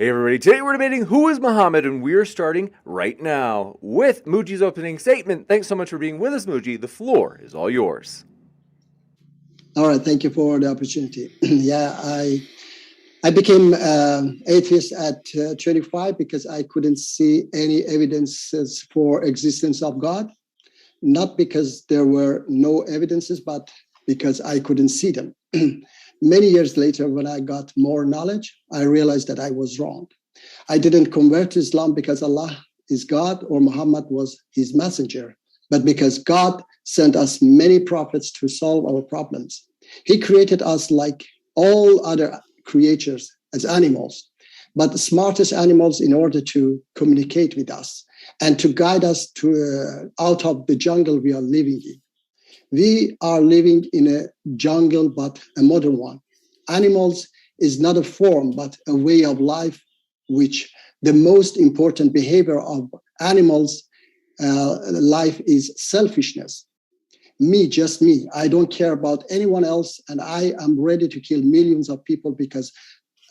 Hey everybody, today we're debating who is Muhammad, and we're starting right now with Muji's opening statement. Thanks so much for being with us, Muji. The floor is all yours. All right, thank you for the opportunity. I became atheist at 25 because I couldn't see any evidences for existence of God, not because there were no evidences, but because I couldn't see them. Many years later, when I got more knowledge, I realized that I was wrong. I didn't convert to Islam because Allah is God or Muhammad was his messenger, but because God sent us many prophets to solve our problems. He created us like all other creatures as animals, but the smartest animals in order to communicate with us and to guide us to out of the jungle we are living in. We are living in a jungle, but a modern one. Animals is not a form, but a way of life, which the most important behavior of animals' life is selfishness. Me, just me. I don't care about anyone else, and I am ready to kill millions of people because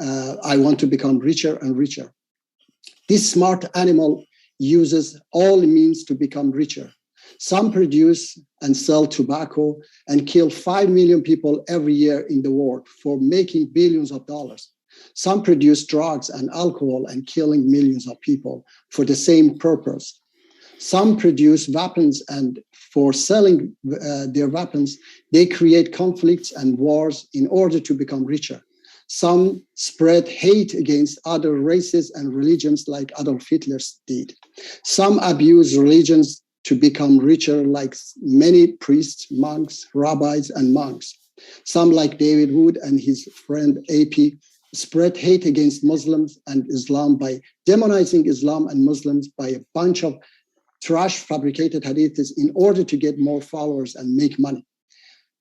I want to become richer and richer. This smart animal uses all means to become richer. Some produce and sell tobacco and kill 5 million people every year in the world for making billions of dollars. Some produce drugs and alcohol and killing millions of people for the same purpose. Some produce weapons, and for selling their weapons, they create conflicts and wars in order to become richer. Some spread hate against other races and religions like Adolf Hitler did. Some abuse religions to become richer, like many priests, monks, rabbis, and monks. Some, like David Wood and his friend AP, spread hate against Muslims and Islam by demonizing Islam and Muslims by a bunch of trash fabricated hadiths in order to get more followers and make money.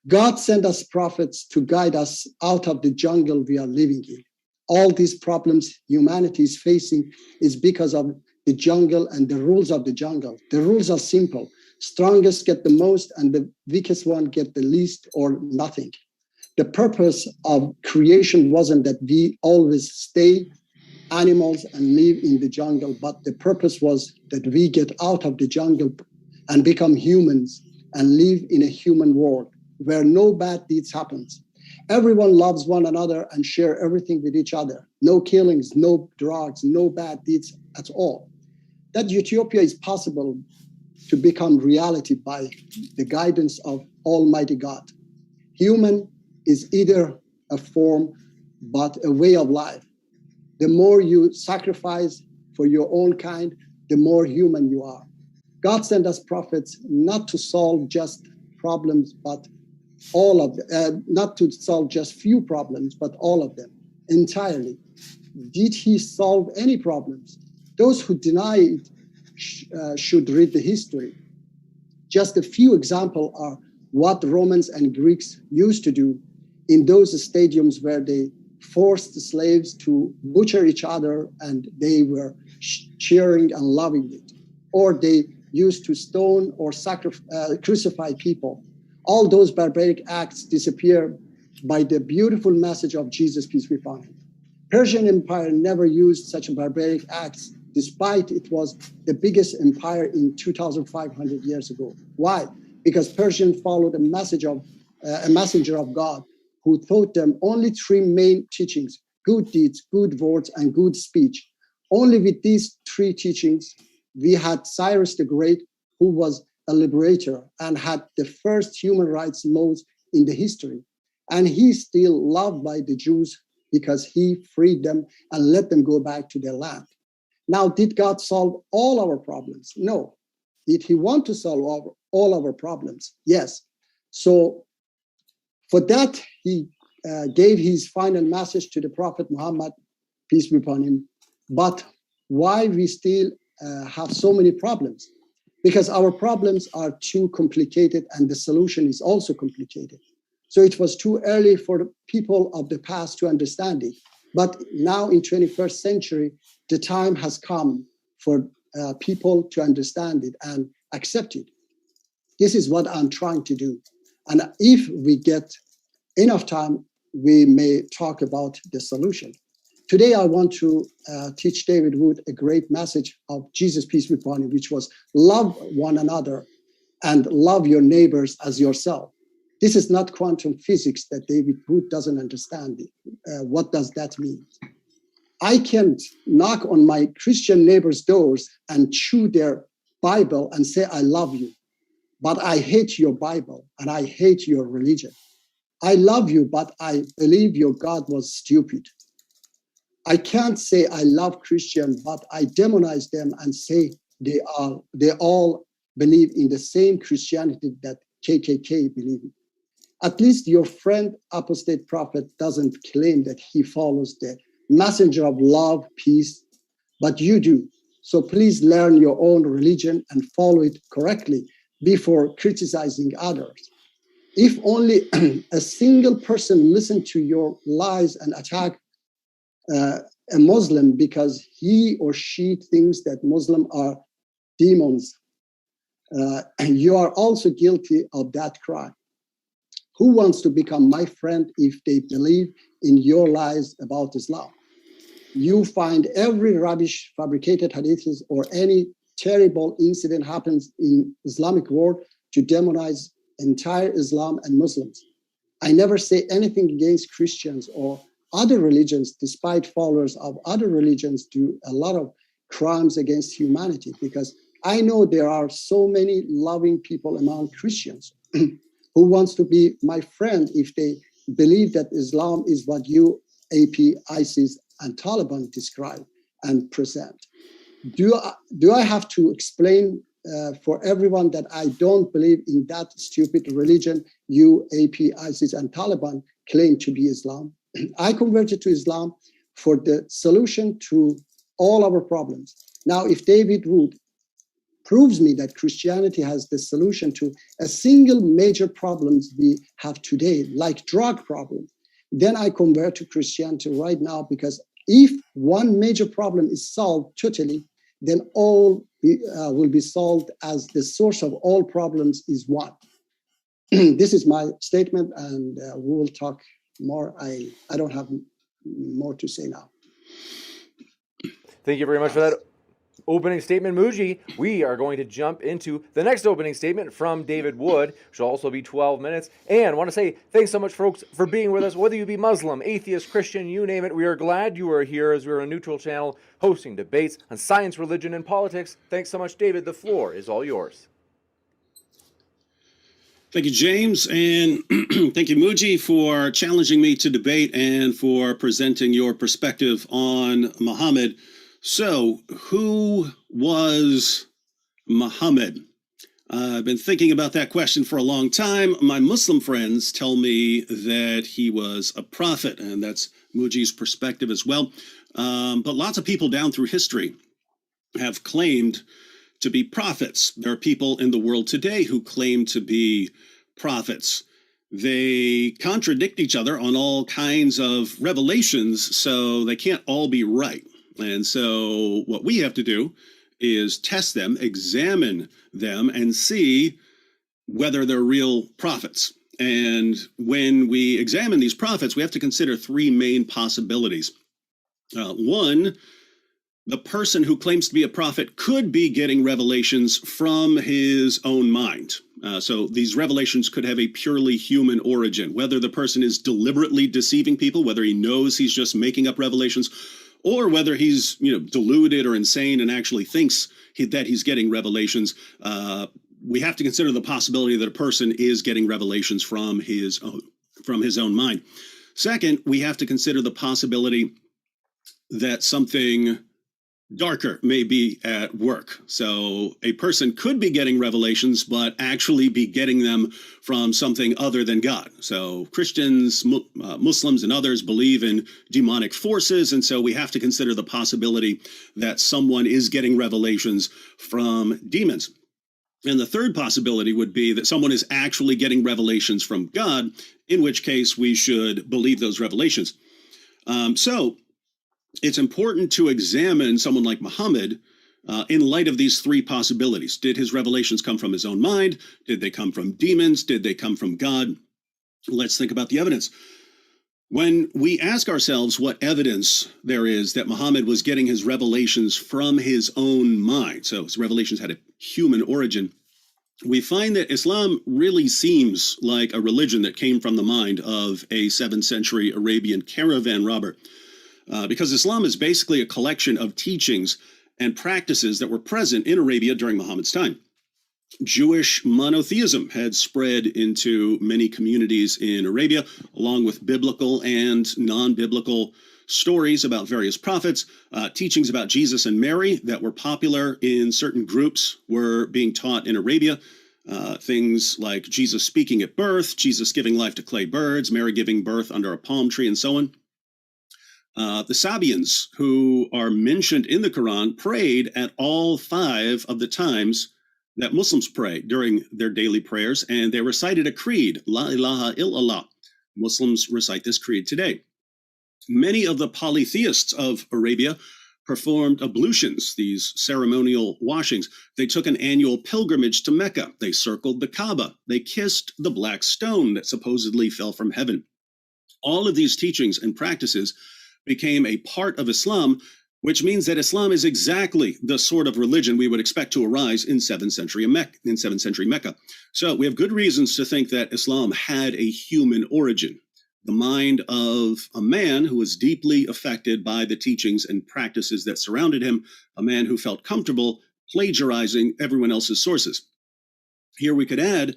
God sent us prophets to guide us out of the jungle we are living in. All these problems humanity is facing is because of the jungle and the rules of the jungle. The rules are simple. Strongest get the most and the weakest one get the least or nothing. The purpose of creation wasn't that we always stay animals and live in the jungle, but the purpose was that we get out of the jungle and become humans and live in a human world where no bad deeds happens. Everyone loves one another and share everything with each other. No killings, no drugs, no bad deeds at all. That utopia is possible to become reality by the guidance of Almighty God. Human is either a form, but a way of life. The more you sacrifice for your own kind, the more human you are. God sent us prophets not to solve just problems, but all of them, not to solve just few problems, but all of them entirely. Did he solve any problems? Those who deny it should read the history. Just a few examples are what Romans and Greeks used to do in those stadiums where they forced the slaves to butcher each other and they were cheering and loving it. Or they used to stone or crucify people. All those barbaric acts disappear by the beautiful message of Jesus, peace be upon him. Persian Empire never used such barbaric acts, despite it was the biggest empire in 2,500 years ago. Why? Because Persian followed a messenger of God who taught them only three main teachings: good deeds, good words, and good speech. Only with these three teachings, we had Cyrus the Great, who was a liberator and had the first human rights laws in the history. And he's still loved by the Jews because he freed them and let them go back to their land. Now, did God solve all our problems? No. Did he want to solve all our problems? Yes. So for that, he gave his final message to the Prophet Muhammad, peace be upon him. But why we still have so many problems? Because our problems are too complicated and the solution is also complicated. So it was too early for the people of the past to understand it. But now in 21st century, the time has come for people to understand it and accept it. This is what I'm trying to do. And if we get enough time, we may talk about the solution. Today, I want to teach David Wood a great message of Jesus, peace be upon him, which was love one another and love your neighbors as yourself. This is not quantum physics that David Wood doesn't understand. What does that mean? I can't knock on my Christian neighbors' doors and chew their Bible and say, I love you, but I hate your Bible and I hate your religion. I love you, but I believe your God was stupid. I can't say I love Christians, but I demonize them and say they all believe in the same Christianity that KKK believe in. At least your friend, apostate prophet, doesn't claim that he follows the messenger of love, peace, but you do. So please learn your own religion and follow it correctly before criticizing others. If only a single person listened to your lies and attack a Muslim because he or she thinks that Muslims are demons, you are also guilty of that crime. Who wants to become my friend if they believe in your lies about Islam? You find every rubbish fabricated hadiths or any terrible incident happens in Islamic world to demonize entire Islam and Muslims. I never say anything against Christians or other religions, despite followers of other religions do a lot of crimes against humanity, because I know there are so many loving people among Christians who wants to be my friend if they believe that Islam is what you, AP, ISIS, and Taliban describe and present. Do I have to explain for everyone that I don't believe in that stupid religion you, AP, ISIS, and Taliban claim to be Islam? I converted to Islam for the solution to all our problems. Now, if David Wood proves me that Christianity has the solution to a single major problems we have today, like drug problem, then I convert to Christianity right now, because if one major problem is solved totally, then all will be solved, as the source of all problems is one. This is my statement, and we will talk more. I don't have more to say now. Thank you very much for that opening statement, Muji. We are going to jump into the next opening statement from David Wood, which will also be 12 minutes. And I want to say thanks so much, folks, for being with us. Whether you be Muslim, atheist, Christian, you name it, we are glad you are here, as we're a neutral channel hosting debates on science, religion, and politics. Thanks so much, David. The floor is all yours. Thank you, James, and thank you, Muji, for challenging me to debate and for presenting your perspective on Muhammad. So, who was Muhammad? I've been thinking about that question for a long time. My Muslim friends tell me that he was a prophet, and that's Muji's perspective as well. But lots of people down through history have claimed to be prophets. There are people in the world today who claim to be prophets. They contradict each other on all kinds of revelations, so they can't all be right. And so what we have to do is test them, examine them, and see whether they're real prophets. And when we examine these prophets, we have to consider three main possibilities. One, the person who claims to be a prophet could be getting revelations from his own mind. So these revelations could have a purely human origin, whether the person is deliberately deceiving people, whether he knows he's just making up revelations, or whether he's deluded or insane and actually thinks that he's getting revelations. We have to consider the possibility that a person is getting revelations from his own mind. Second, we have to consider the possibility that something darker may be at work. So a person could be getting revelations, but actually be getting them from something other than God. So Christians, Muslims, and others believe in demonic forces. And so we have to consider the possibility that someone is getting revelations from demons. And the third possibility would be that someone is actually getting revelations from God, in which case we should believe those revelations. So it's important to examine someone like Muhammad in light of these three possibilities. Did his revelations come from his own mind? Did they come from demons? Did they come from God? Let's think about the evidence. When we ask ourselves what evidence there is that Muhammad was getting his revelations from his own mind, so his revelations had a human origin, we find that Islam really seems like a religion that came from the mind of a 7th century Arabian caravan robber, because Islam is basically a collection of teachings and practices that were present in Arabia during Muhammad's time. Jewish monotheism had spread into many communities in Arabia, along with biblical and non-biblical stories about various prophets. Teachings about Jesus and Mary that were popular in certain groups were being taught in Arabia. Things like Jesus speaking at birth, Jesus giving life to clay birds, Mary giving birth under a palm tree, and so on. The Sabians, who are mentioned in the Quran, prayed at all 5 of the times that Muslims pray during their daily prayers, and they recited a creed, La ilaha illallah. Muslims recite this creed today. Many of the polytheists of Arabia performed ablutions, these ceremonial washings. They took an annual pilgrimage to Mecca. They circled the Kaaba. They kissed the black stone that supposedly fell from heaven. All of these teachings and practices became a part of Islam, which means that Islam is exactly the sort of religion we would expect to arise in 7th century Mecca. So we have good reasons to think that Islam had a human origin, the mind of a man who was deeply affected by the teachings and practices that surrounded him, a man who felt comfortable plagiarizing everyone else's sources. Here we could add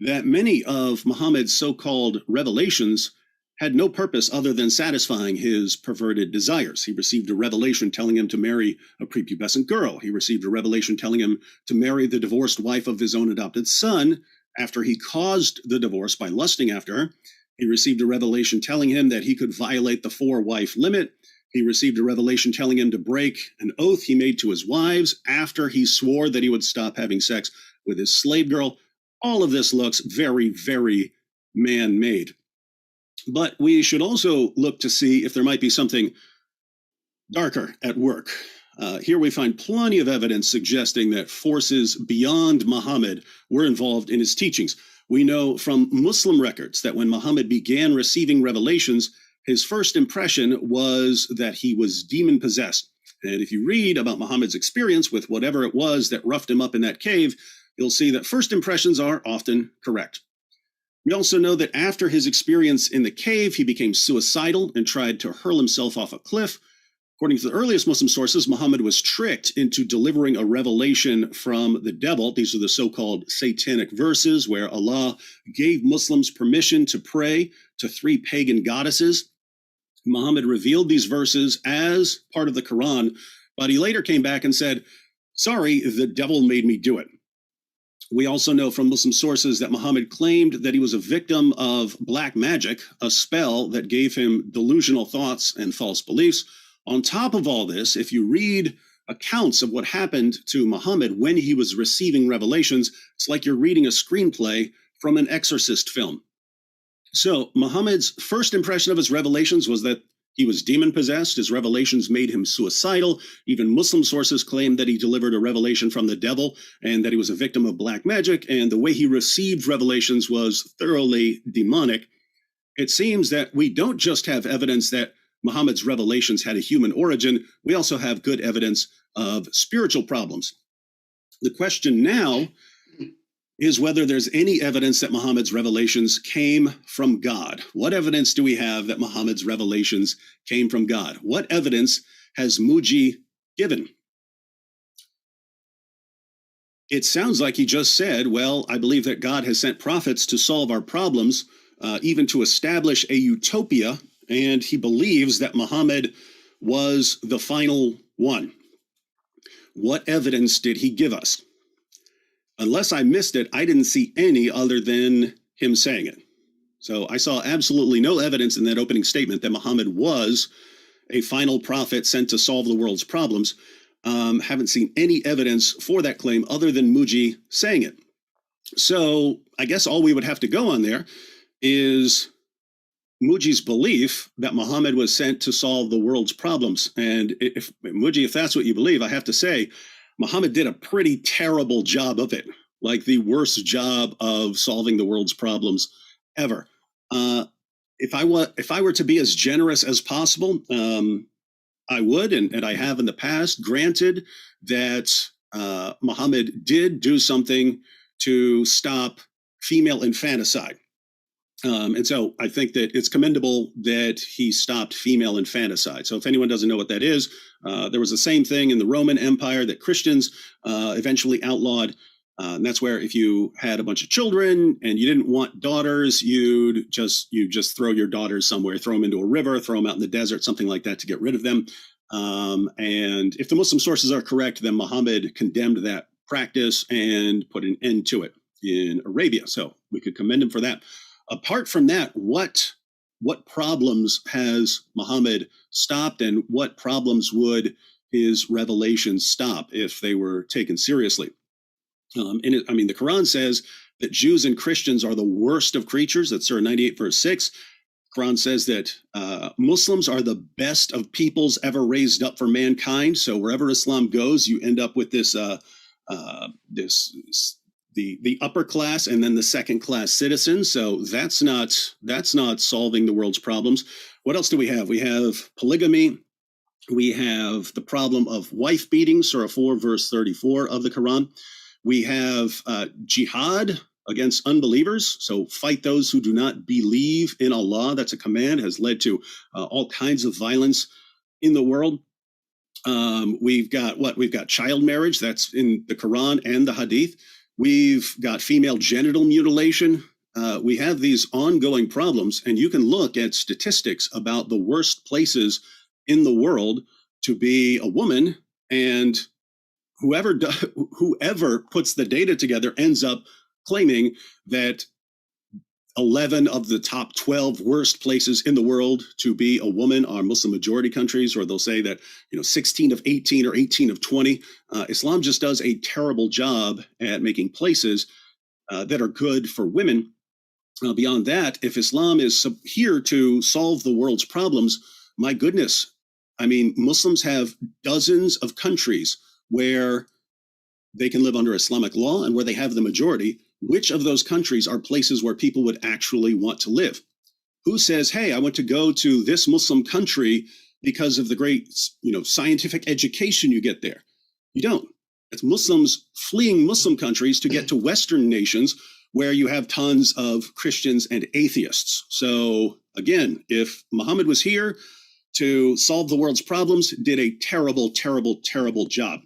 that many of Muhammad's so-called revelations had no purpose other than satisfying his perverted desires. He received a revelation telling him to marry a prepubescent girl. He received a revelation telling him to marry the divorced wife of his own adopted son after he caused the divorce by lusting after her. He received a revelation telling him that he could violate the 4-wife limit. He received a revelation telling him to break an oath he made to his wives after he swore that he would stop having sex with his slave girl. All of this looks very, very man-made. But we should also look to see if there might be something darker at work. Here we find plenty of evidence suggesting that forces beyond Muhammad were involved in his teachings. We know from Muslim records that when Muhammad began receiving revelations, his first impression was that he was demon-possessed. And if you read about Muhammad's experience with whatever it was that roughed him up in that cave, you'll see that first impressions are often correct. We also know that after his experience in the cave, he became suicidal and tried to hurl himself off a cliff. According to the earliest Muslim sources, Muhammad was tricked into delivering a revelation from the devil. These are the so-called satanic verses where Allah gave Muslims permission to pray to 3 pagan goddesses. Muhammad revealed these verses as part of the Quran, but he later came back and said, "Sorry, the devil made me do it." We also know from Muslim sources that Muhammad claimed that he was a victim of black magic, a spell that gave him delusional thoughts and false beliefs. On top of all this, if you read accounts of what happened to Muhammad when he was receiving revelations, it's like you're reading a screenplay from an exorcist film. So Muhammad's first impression of his revelations was that he was demon-possessed. His revelations made him suicidal. Even Muslim sources claim that he delivered a revelation from the devil and that he was a victim of black magic, and the way he received revelations was thoroughly demonic. It seems that we don't just have evidence that Muhammad's revelations had a human origin, we also have good evidence of spiritual problems. The question now is whether there's any evidence that Muhammad's revelations came from God. What evidence do we have that Muhammad's revelations came from God? What evidence has Muji given? It sounds like he just said, well, I believe that God has sent prophets to solve our problems, even to establish a utopia, and he believes that Muhammad was the final one. What evidence did he give us? Unless I missed it, I didn't see any other than him saying it. So I saw absolutely no evidence in that opening statement that Muhammad was a final prophet sent to solve the world's problems. Haven't seen any evidence for that claim other than Muji saying it. So I guess all we would have to go on there is Muji's belief that Muhammad was sent to solve the world's problems. And if that's what you believe, I have to say, Muhammad did a pretty terrible job of it, like the worst job of solving the world's problems ever. if I were to be as generous as possible, I would, and I have in the past, granted that Muhammad did do something to stop female infanticide. And so I think that it's commendable that he stopped female infanticide. So if anyone doesn't know what that is, there was the same thing in the Roman Empire that Christians eventually outlawed. And that's where if you had a bunch of children and you didn't want daughters, you just throw your daughters somewhere, throw them into a river, throw them out in the desert, something like that to get rid of them. And if the Muslim sources are correct, then Muhammad condemned that practice and put an end to it in Arabia. So we could commend him for that. Apart from that, what problems has Muhammad stopped, and what problems would his revelations stop if they were taken seriously? The Quran says that Jews and Christians are the worst of creatures. That's Surah 98, verse 6. Quran says that Muslims are the best of peoples ever raised up for mankind. So wherever Islam goes, you end up with this the upper class and then the second class citizens. So that's not solving the world's problems. What else do we have? We have polygamy. We have the problem of wife beating, Surah 4, verse 34 of the Quran. We have jihad against unbelievers. So fight those who do not believe in Allah. That's a command, has led to all kinds of violence in the world. We've got child marriage. That's in the Quran and the Hadith. We've got female genital mutilation. We have these ongoing problems, and you can look at statistics about the worst places in the world to be a woman, and whoever puts the data together ends up claiming that 11 of the top 12 worst places in the world to be a woman are Muslim majority countries, or they'll say that 16 of 18 or 18 of 20. Islam just does a terrible job at making places that are good for women. Beyond that, if Islam is here to solve the world's problems, my goodness, I mean, Muslims have dozens of countries where they can live under Islamic law and where they have the majority. Which of those countries are places where people would actually want to live? Who says, hey, I want to go to this Muslim country because of the great, scientific education you get there? You don't. It's Muslims fleeing Muslim countries to get to Western nations where you have tons of Christians and atheists. So again, if Muhammad was here to solve the world's problems, did a terrible, terrible, terrible job.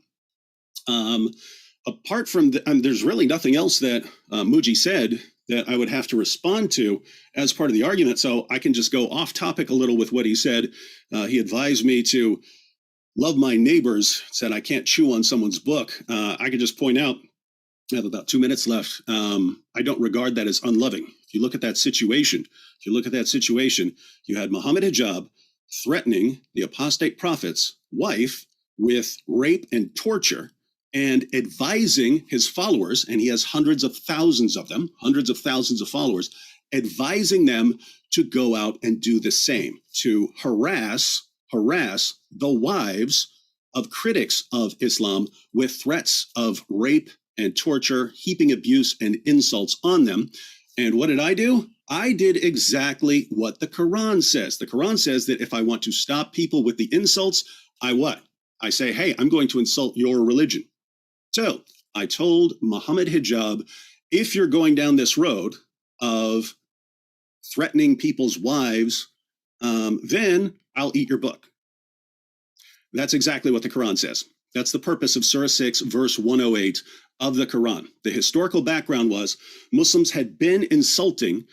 Apart from there's really nothing else that Muji said that I would have to respond to as part of the argument. So I can just go off topic a little with what he said. He advised me to love my neighbors, said I can't chew on someone's book. I could just point out, I have about 2 minutes left. I don't regard that as unloving. If you look at that situation, you had Muhammad Hijab threatening the apostate prophet's wife with rape and torture, and advising his followers, and he has hundreds of thousands of followers, advising them to go out and do the same, to harass the wives of critics of Islam with threats of rape and torture, heaping abuse and insults on them. And what did I do? I did exactly what the Quran says. The Quran says that if I want to stop people with the insults, I say, hey, I'm going to insult your religion. So I told Muhammad Hijab, if you're going down this road of threatening people's wives, then I'll eat your book. That's exactly what the Quran says. That's the purpose of Surah 6, verse 108 of the Quran. The historical background was Muslims had been insulting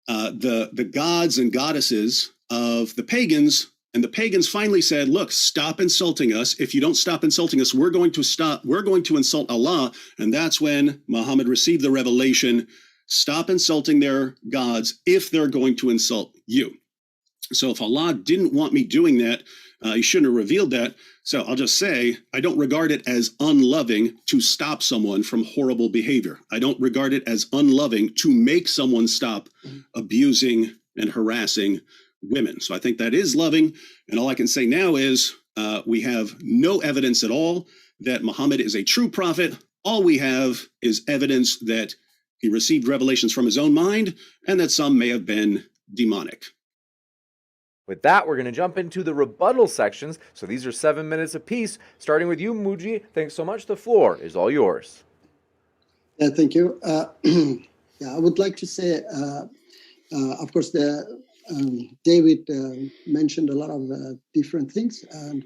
the gods and goddesses of the pagans. And the pagans finally said, look, stop insulting us. If you don't stop insulting us, we're going to insult Allah. And that's when Muhammad received the revelation, stop insulting their gods if they're going to insult you. So if Allah didn't want me doing that, he shouldn't have revealed that. So I'll just say, I don't regard it as unloving to stop someone from horrible behavior. I don't regard it as unloving to make someone stop abusing and harassing women. So I think that is loving. And all I can say now is we have no evidence at all that Muhammad is a true prophet. All we have is evidence that he received revelations from his own mind and that some may have been demonic. With that, we're going to jump into the rebuttal sections. So these are 7 minutes apiece. Starting with you, Muji. Thanks so much. The floor is all yours. Yeah, thank you. I would like to say, of course, David mentioned a lot of different things. And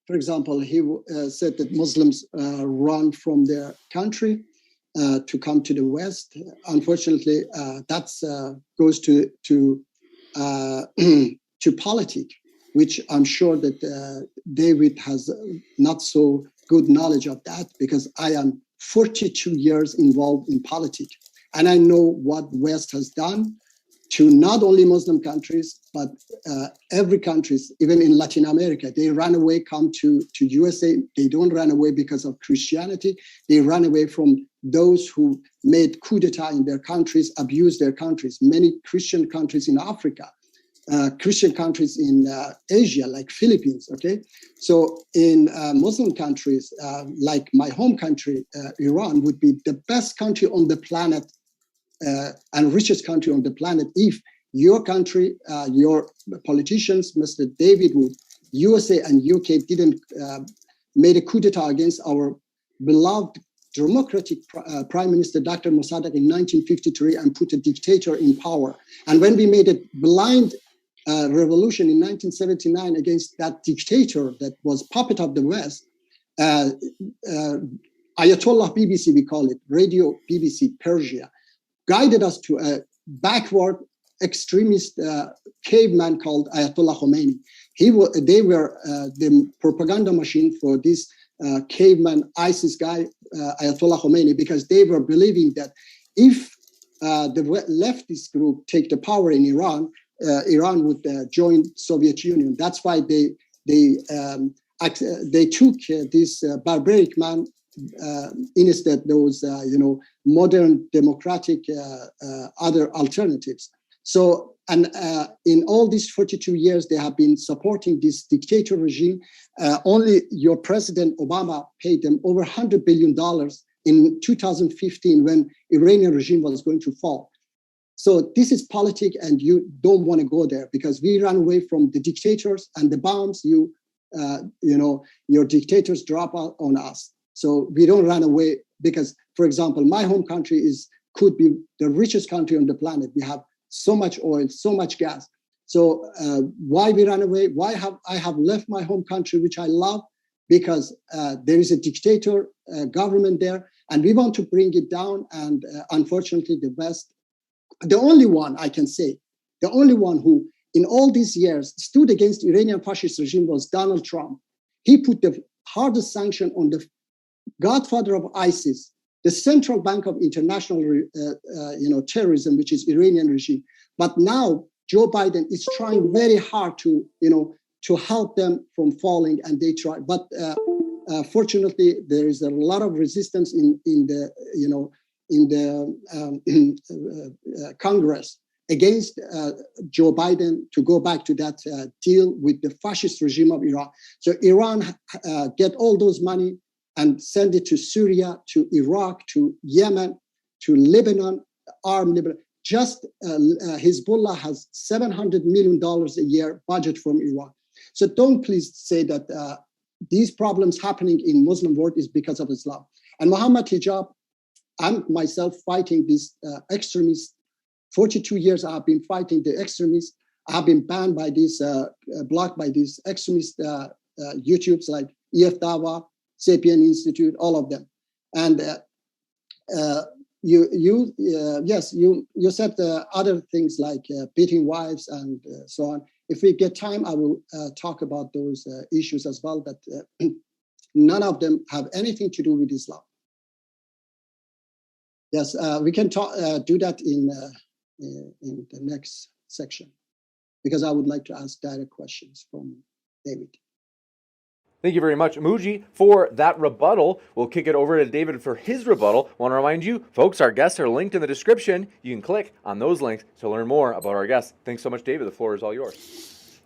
for example, he said that Muslims run from their country to come to the West. Unfortunately, that goes to politics, which I'm sure that David has not so good knowledge of that, because I am 42 years involved in politics, and I know what West has done to not only Muslim countries, but every countries, even in Latin America. They run away, come to USA. They don't run away because of Christianity. They run away from those who made coup d'etat in their countries, abused their countries. Many Christian countries in Africa, Christian countries in Asia, like Philippines, okay? So in Muslim countries, like my home country, Iran, would be the best country on the planet and richest country on the planet if your country, your politicians, Mr. David Wood, USA and UK didn't made a coup d'etat against our beloved democratic Prime Minister, Dr. Mossadegh in 1953 and put a dictator in power. And when we made a blind revolution in 1979 against that dictator that was puppet of the West, Ayatollah BBC, we call it, Radio BBC Persia, guided us to a backward extremist caveman called Ayatollah Khomeini. They were the propaganda machine for this caveman ISIS guy, Ayatollah Khomeini, because they were believing that if the leftist group take the power in Iran, Iran would join Soviet Union. That's why they took this barbaric man instead those modern democratic other alternatives. So and in all these 42 years they have been supporting this dictator regime. Only your President Obama paid them over $100 billion in 2015 when Iranian regime was going to fall. So this is politics, and you don't want to go there because we run away from the dictators and the bombs your dictators drop on us. So we don't run away because, for example, my home country could be the richest country on the planet. We have so much oil, so much gas. So why we run away? I have left my home country, which I love, because there is a dictator government there, and we want to bring it down. And unfortunately, the West, the only one I can say, the only one who in all these years stood against the Iranian fascist regime was Donald Trump. He put the hardest sanction on the godfather of ISIS, the central bank of international terrorism, which is Iranian regime. But now Joe Biden is trying very hard to help them from falling, and they try. But fortunately, there is a lot of resistance in the Congress against Joe Biden to go back to that deal with the fascist regime of Iran. So Iran get all those money and send it to Syria, to Iraq, to Yemen, to Lebanon, armed Lebanon. Just Hezbollah has $700 million a year budget from Iran. So don't please say that these problems happening in Muslim world is because of Islam. And Muhammad Hijab, I'm myself fighting these extremists. 42 years I have been fighting the extremists. I have been banned by these, blocked by these extremist YouTubes like EF Dawah, Sapien Institute, all of them. And you said other things like beating wives and so on. If we get time, I will talk about those issues as well, but none of them have anything to do with Islam. Yes, we can do that in the next section, because I would like to ask direct questions from David. Thank you very much, Muji, for that rebuttal. We'll kick it over to David for his rebuttal. Want to remind you, folks, our guests are linked in the description. You can click on those links to learn more about our guests. Thanks so much, David. The floor is all yours.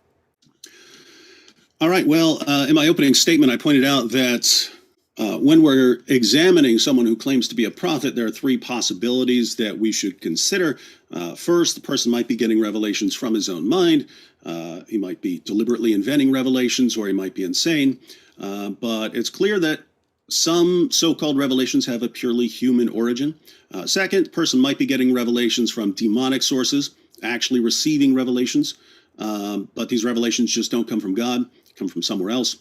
All right. Well, in my opening statement, I pointed out that when we're examining someone who claims to be a prophet, there are three possibilities that we should consider. First, the person might be getting revelations from his own mind. He might be deliberately inventing revelations, or he might be insane. But it's clear that some so-called revelations have a purely human origin. Second, person might be getting revelations from demonic sources, actually receiving revelations. But these revelations just don't come from God, come from somewhere else.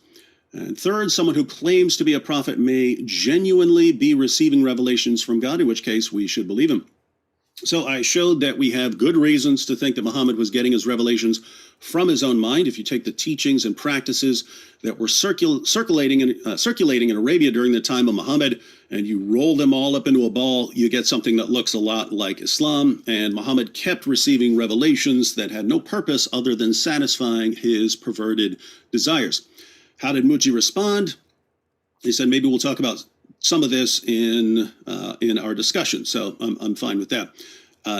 And third, someone who claims to be a prophet may genuinely be receiving revelations from God, in which case we should believe him. So I showed that we have good reasons to think that Muhammad was getting his revelations from his own mind. If you take the teachings and practices that were circulating in Arabia during the time of Muhammad, and you roll them all up into a ball, you get something that looks a lot like Islam. And Muhammad kept receiving revelations that had no purpose other than satisfying his perverted desires. How did Muji respond? He said, maybe we'll talk about some of this in our discussion. So I'm fine with that.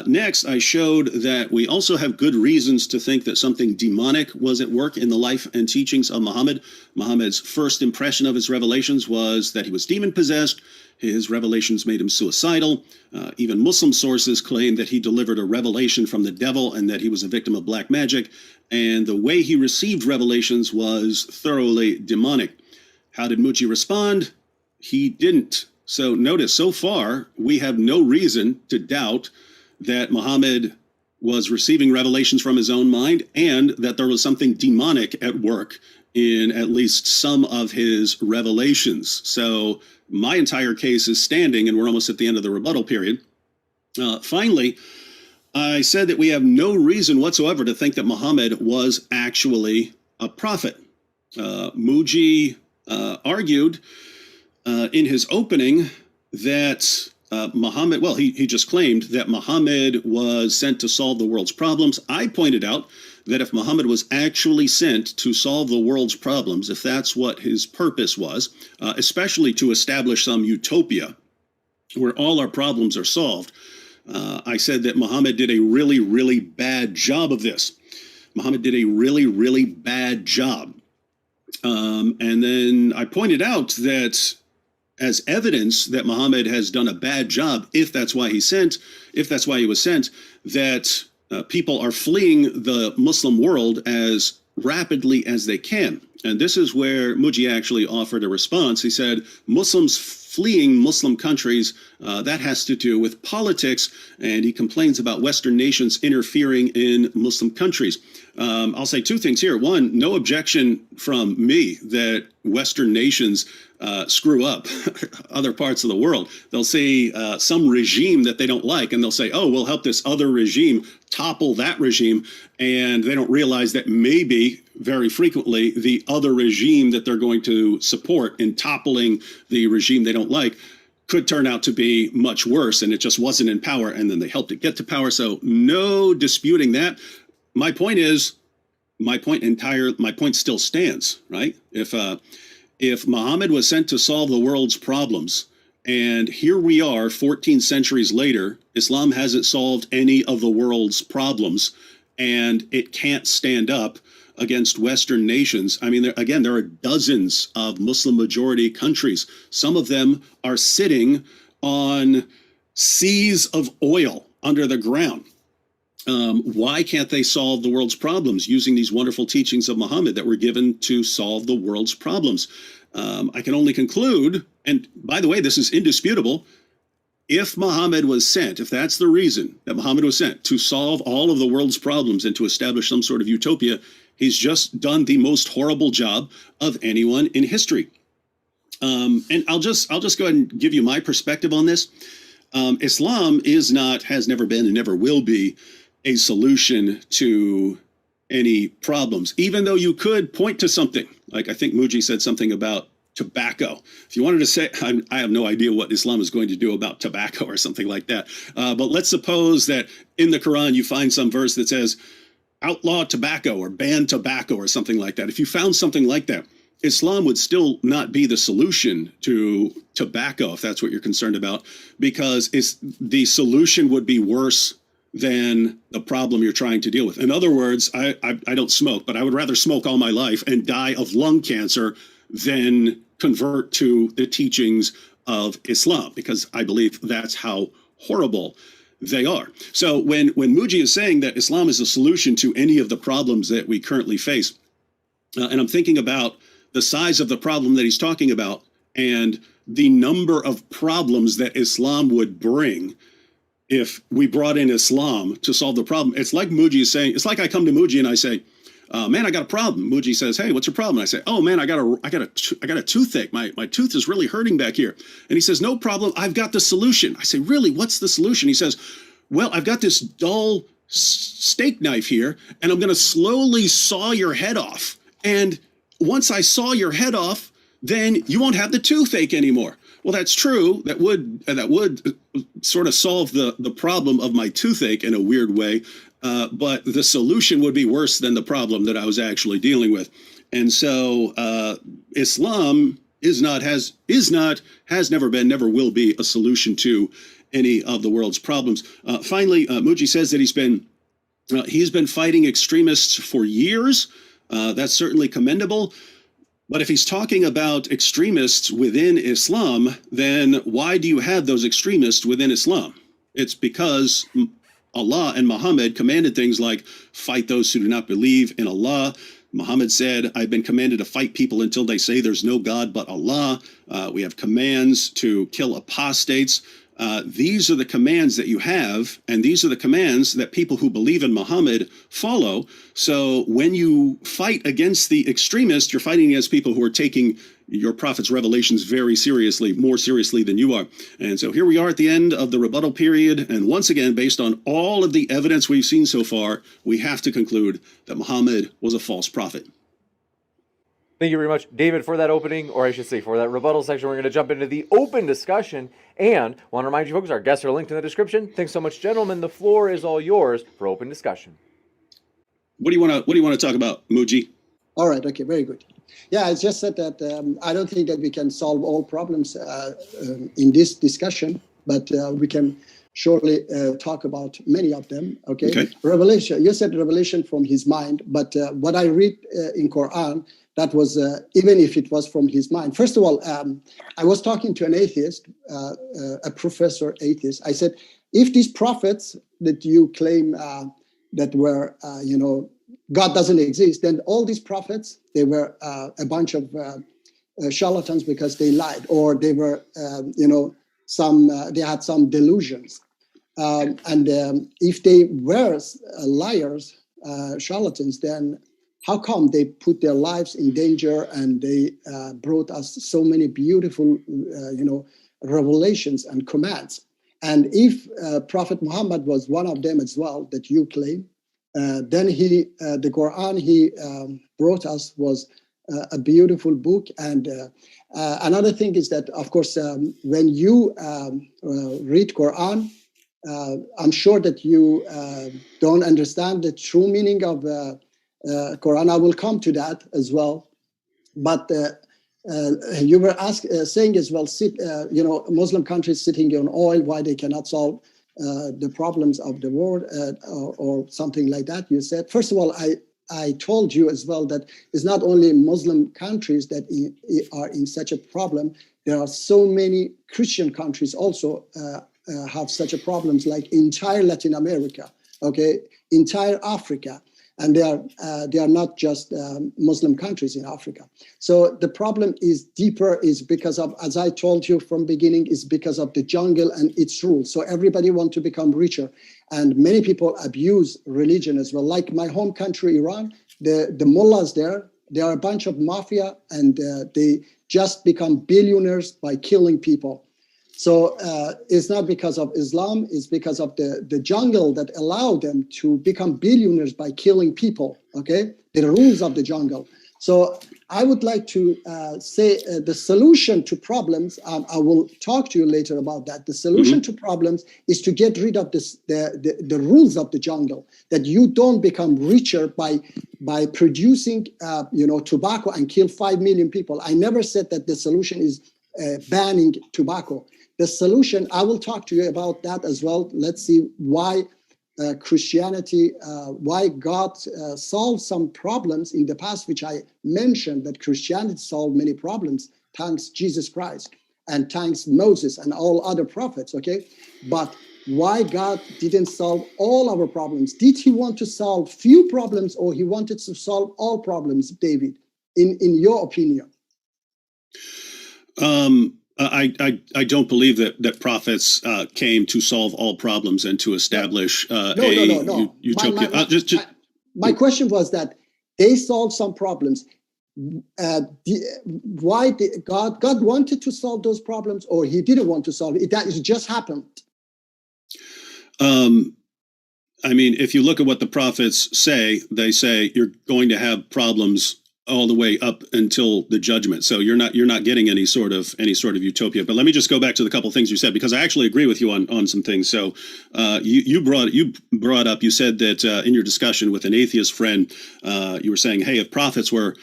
Next, I showed that we also have good reasons to think that something demonic was at work in the life and teachings of Muhammad. Muhammad's first impression of his revelations was that he was demon-possessed. His revelations made him suicidal. Even Muslim sources claim that he delivered a revelation from the devil and that he was a victim of black magic. And the way he received revelations was thoroughly demonic. How did Muji respond? He didn't. So notice, so far, we have no reason to doubt that Muhammad was receiving revelations from his own mind and that there was something demonic at work in at least some of his revelations. So my entire case is standing, and we're almost at the end of the rebuttal period. Finally, I said that we have no reason whatsoever to think that Muhammad was actually a prophet. Muji argued in his opening that Muhammad, well, he just claimed that Muhammad was sent to solve the world's problems. I pointed out that if Muhammad was actually sent to solve the world's problems, if that's what his purpose was, especially to establish some utopia where all our problems are solved, I said that Muhammad did a really, really bad job of this. Muhammad did a really, really bad job. And then I pointed out that as evidence that Muhammad has done a bad job, if that's why he was sent, that people are fleeing the Muslim world as rapidly as they can. And this is where Muji actually offered a response. He said, Muslims fleeing Muslim countries, that has to do with politics, and he complains about Western nations interfering in Muslim countries. I'll say two things here. One, no objection from me that Western nations screw up other parts of the world. They'll see some regime that they don't like, and they'll say, oh, we'll help this other regime topple that regime, and they don't realize that maybe very frequently the other regime that they're going to support in toppling the regime they don't like could turn out to be much worse, and it just wasn't in power, and then they helped it get to power. So no disputing that. My point still stands, right? If Muhammad was sent to solve the world's problems, and here we are 14 centuries later, Islam hasn't solved any of the world's problems, and it can't stand up against Western nations. I mean, there are dozens of Muslim majority countries. Some of them are sitting on seas of oil under the ground. Why can't they solve the world's problems using these wonderful teachings of Muhammad that were given to solve the world's problems? I can only conclude, and by the way, this is indisputable, if Muhammad was sent, if that's the reason that Muhammad was sent to solve all of the world's problems and to establish some sort of utopia, he's just done the most horrible job of anyone in history. And I'll just go ahead and give you my perspective on this. Islam has never been and never will be a solution to any problems, even though you could point to something. Like I think Muji said something about tobacco. If you wanted to say, I have no idea what Islam is going to do about tobacco or something like that. But let's suppose that in the Quran you find some verse that says outlaw tobacco or ban tobacco or something like that. If you found something like that, Islam would still not be the solution to tobacco, if that's what you're concerned about, because the solution would be worse than the problem you're trying to deal with. In other words, I don't smoke, but I would rather smoke all my life and die of lung cancer than convert to the teachings of Islam, because I believe that's how horrible they are. So when Muji is saying that Islam is a solution to any of the problems that we currently face, and I'm thinking about the size of the problem that he's talking about and the number of problems that Islam would bring if we brought in Islam to solve the problem. It's like Muji is saying, it's like I come to Muji and I say, man, I got a problem. Muji says, hey, what's your problem? And I say, oh man, I got a toothache. My tooth is really hurting back here. And he says, no problem. I've got the solution. I say, really? What's the solution? He says, well, I've got this dull steak knife here and I'm going to slowly saw your head off. And once I saw your head off, then you won't have the toothache anymore. Well, that's true. That would sort of solve the problem of my toothache in a weird way. But the solution would be worse than the problem that I was actually dealing with. And so Islam has never been, never will be a solution to any of the world's problems. Finally, Muji says that he's been fighting extremists for years. That's certainly commendable. But if he's talking about extremists within Islam, then why do you have those extremists within Islam? It's because Allah and Muhammad commanded things like fight those who do not believe in Allah. Muhammad said, I've been commanded to fight people until they say there's no God but Allah. We have commands to kill apostates. These are the commands that you have, and these are the commands that people who believe in Muhammad follow. So when you fight against the extremists, you're fighting against people who are taking your prophet's revelations very seriously, more seriously than you are. And so here we are at the end of the rebuttal period. And once again, based on all of the evidence we've seen so far, we have to conclude that Muhammad was a false prophet. Thank you very much, David, for that opening, or I should say for that rebuttal section. We're going to jump into the open discussion, and want to remind you folks, our guests are linked in the description. Thanks so much, gentlemen. The floor is all yours for open discussion. What do you want to talk about, Muji? All right. Okay. Very good. Yeah, I just said that I don't think that we can solve all problems in this discussion, but we can surely talk about many of them. Okay. Revelation. You said revelation from his mind, but what I read in Quran, that was even if it was from his mind. First of all, I was talking to an atheist, a professor atheist. I said, if these prophets that you claim that were, God doesn't exist, then all these prophets, they were a bunch of charlatans because they lied, or they were, they had some delusions. And if they were liars, charlatans, then how come they put their lives in danger and they brought us so many beautiful, revelations and commands? And if Prophet Muhammad was one of them as well, that you claim, then the Quran he brought us was a beautiful book. And another thing is that, of course, when you read Quran, I'm sure that you don't understand the true meaning of Quran. I will come to that as well. But you were saying as well, Muslim countries sitting on oil, why they cannot solve the problems of the world or something like that. You said, first of all, I told you as well that it's not only Muslim countries that are in such a problem. There are so many Christian countries also have such a problems, like entire Latin America, okay, entire Africa. And they are not just Muslim countries in Africa. So the problem is deeper, is because of, as I told you from beginning, is because of the jungle and its rules. So everybody wants to become richer. And many people abuse religion as well. Like my home country, Iran, the mullahs there, they are a bunch of mafia, and they just become billionaires by killing people. So it's not because of Islam, it's because of the jungle that allowed them to become billionaires by killing people, okay? The rules of the jungle. So I would like to say the solution to problems, I will talk to you later about that. The solution to problems is to get rid of the rules of the jungle, that you don't become richer by producing tobacco and kill 5 million people. I never said that the solution is banning tobacco. The solution, I will talk to you about that as well. Let's see why Christianity, why God solved some problems in the past, which I mentioned that Christianity solved many problems, thanks Jesus Christ and thanks Moses and all other prophets, okay? But why God didn't solve all our problems. Did he want to solve few problems, or he wanted to solve all problems, David, in your opinion? I don't believe that prophets came to solve all problems and to establish No. utopia. My question was that they solved some problems. Why did God wanted to solve those problems, or he didn't want to solve it? That just happened. I mean, if you look at what the prophets say, they say you're going to have problems all the way up until the judgment. So you're not getting any sort of utopia. But let me just go back to the couple of things you said, because I actually agree with you on some things. So you brought up, you said that in your discussion with an atheist friend, you were saying, hey, if prophets were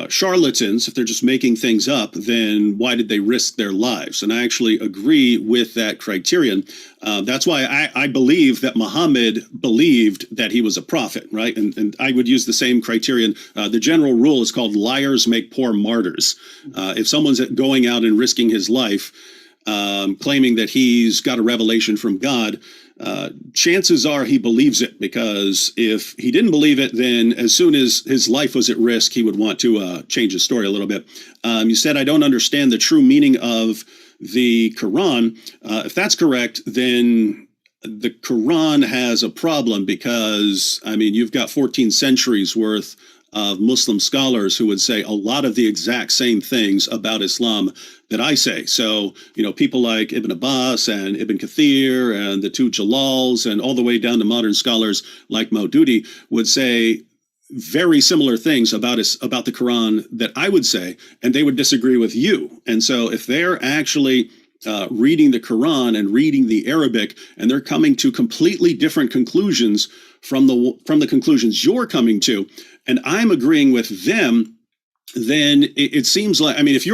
charlatans, if they're just making things up, then why did they risk their lives? And I actually agree with that criterion. That's why I believe that Muhammad believed that he was a prophet, right? And I would use the same criterion. The general rule is called liars make poor martyrs. If someone's going out and risking his life, claiming that he's got a revelation from God, chances are he believes it, because if he didn't believe it, then as soon as his life was at risk, he would want to change his story a little bit. You said, I don't understand the true meaning of the Quran. If that's correct, then the Quran has a problem, because, I mean, you've got 14 centuries worth of Muslim scholars who would say a lot of the exact same things about Islam that I say. So, people like Ibn Abbas and Ibn Kathir and the two Jalals and all the way down to modern scholars like Maududi would say very similar things about the Quran that I would say, and they would disagree with you. And so if they're actually reading the Quran and reading the Arabic, and they're coming to completely different conclusions from the conclusions you're coming to, and I'm agreeing with them, then it seems like, I mean, if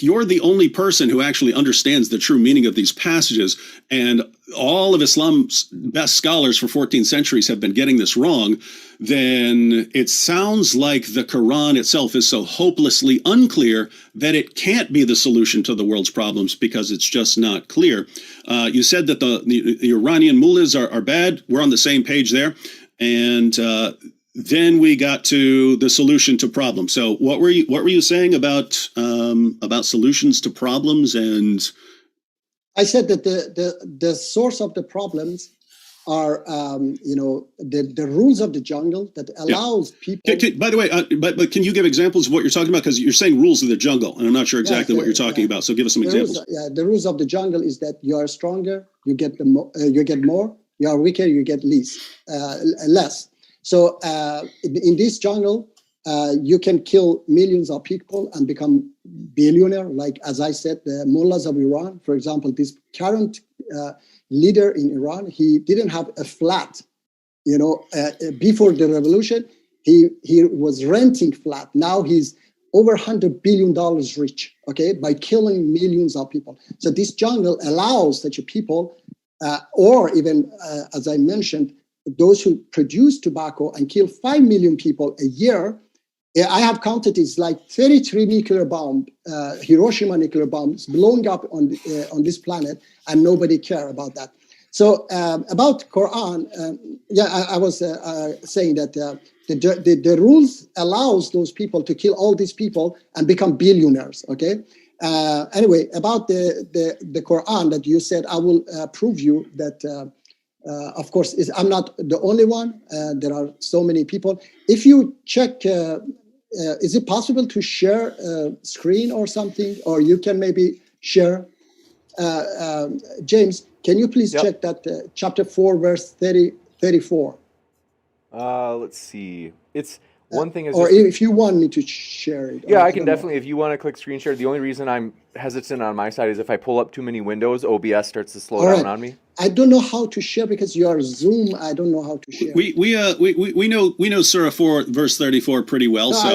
you're the only person who actually understands the true meaning of these passages, and all of Islam's best scholars for 14 centuries have been getting this wrong, then it sounds like the Quran itself is so hopelessly unclear that it can't be the solution to the world's problems, because it's just not clear. You said that the Iranian mullahs are bad. We're on the same page there. And then we got to the solution to problems. So what were you saying about solutions to problems? And I said that the source of the problems are the rules of the jungle that allows people. By the way, but can you give examples of what you're talking about? Because you're saying rules of the jungle, and I'm not sure exactly what you're talking about. So give us some examples. The rules of the jungle is that you are stronger, you get more. You are weaker, you get less. So in this jungle, you can kill millions of people and become billionaire. Like, as I said, the mullahs of Iran, for example, this current leader in Iran, he didn't have a flat. Before the revolution, he was renting flat. Now he's over $100 billion rich, okay, by killing millions of people. So this jungle allows such a people, or even, as I mentioned, those who produce tobacco and kill 5 million people a year. I have counted, it's like 33 nuclear bombs, Hiroshima nuclear bombs blowing up on this planet, and nobody care about that. So about Quran, I was saying that the rules allows those people to kill all these people and become billionaires. Okay. Anyway, about the Quran that you said, I will prove you that. Of course, I'm not the only one. There are so many people. If you check, is it possible to share a screen or something? Or you can maybe share. James, can you please check that chapter 4, verse 34? Let's see. It's one thing is, or if you want me to share it. Yeah, I can definitely. If you want to click screen share, the only reason I'm hesitant on my side is if I pull up too many windows, OBS starts to slow down on me. I don't know how to share because you are Zoom. I don't know how to share. We know Surah 4 verse 34 pretty well. No, so I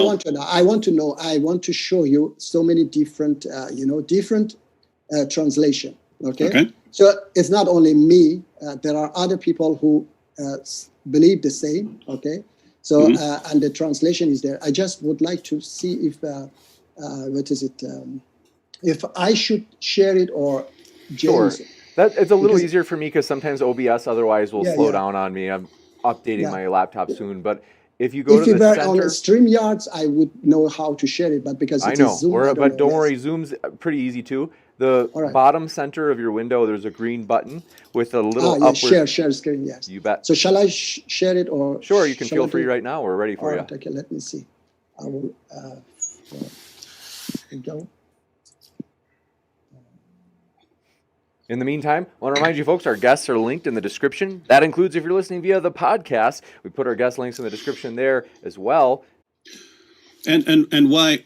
want to know. I want to show you so many different different translation. Okay. So it's not only me. There are other people who believe the same. Okay. So and the translation is there. I just would like to see if what is it? If I should share it or James. Sure. That it's a little Because- easier for me because sometimes OBS otherwise will Yeah, slow yeah. down on me. I'm updating Yeah. my laptop soon, but if you go If to we the were center, on StreamYards, I would know how to share it, but because I it know, is Zoom, I don't but know. don't Yes. worry, Zoom's pretty easy too. The All right. bottom center of your window, there's a green button with a little Yeah, upward. share screen, yes. You bet. So shall I share it or? Sure, you can shall feel I free do- right now. We're ready for All you. right, okay, let me see. I will, here we go. In the meantime, I want to remind you folks, our guests are linked in the description. That includes if you're listening via the podcast. We put our guest links in the description there as well. And while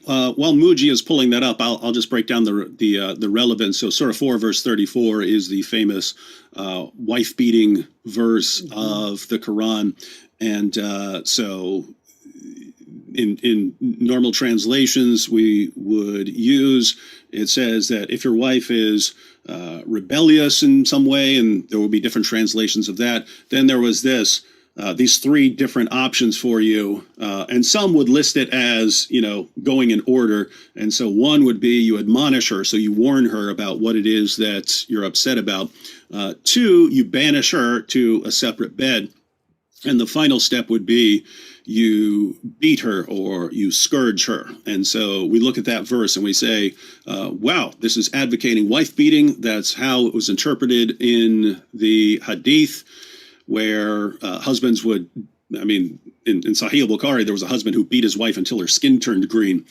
Muji is pulling that up, I'll just break down the relevance. So Surah 4 verse 34 is the famous wife beating verse of the Quran, and so in normal translations we would use, it says that if your wife is rebellious in some way, and there will be different translations of that, then there was these three different options for you, and some would list it as, going in order. And so one would be you admonish her, so you warn her about what it is that you're upset about. Two, you banish her to a separate bed. And the final step would be you beat her or you scourge her. And so we look at that verse and we say, wow, this is advocating wife beating. That's how it was interpreted in the Hadith, where husbands would, in Sahih al-Bukhari, there was a husband who beat his wife until her skin turned green.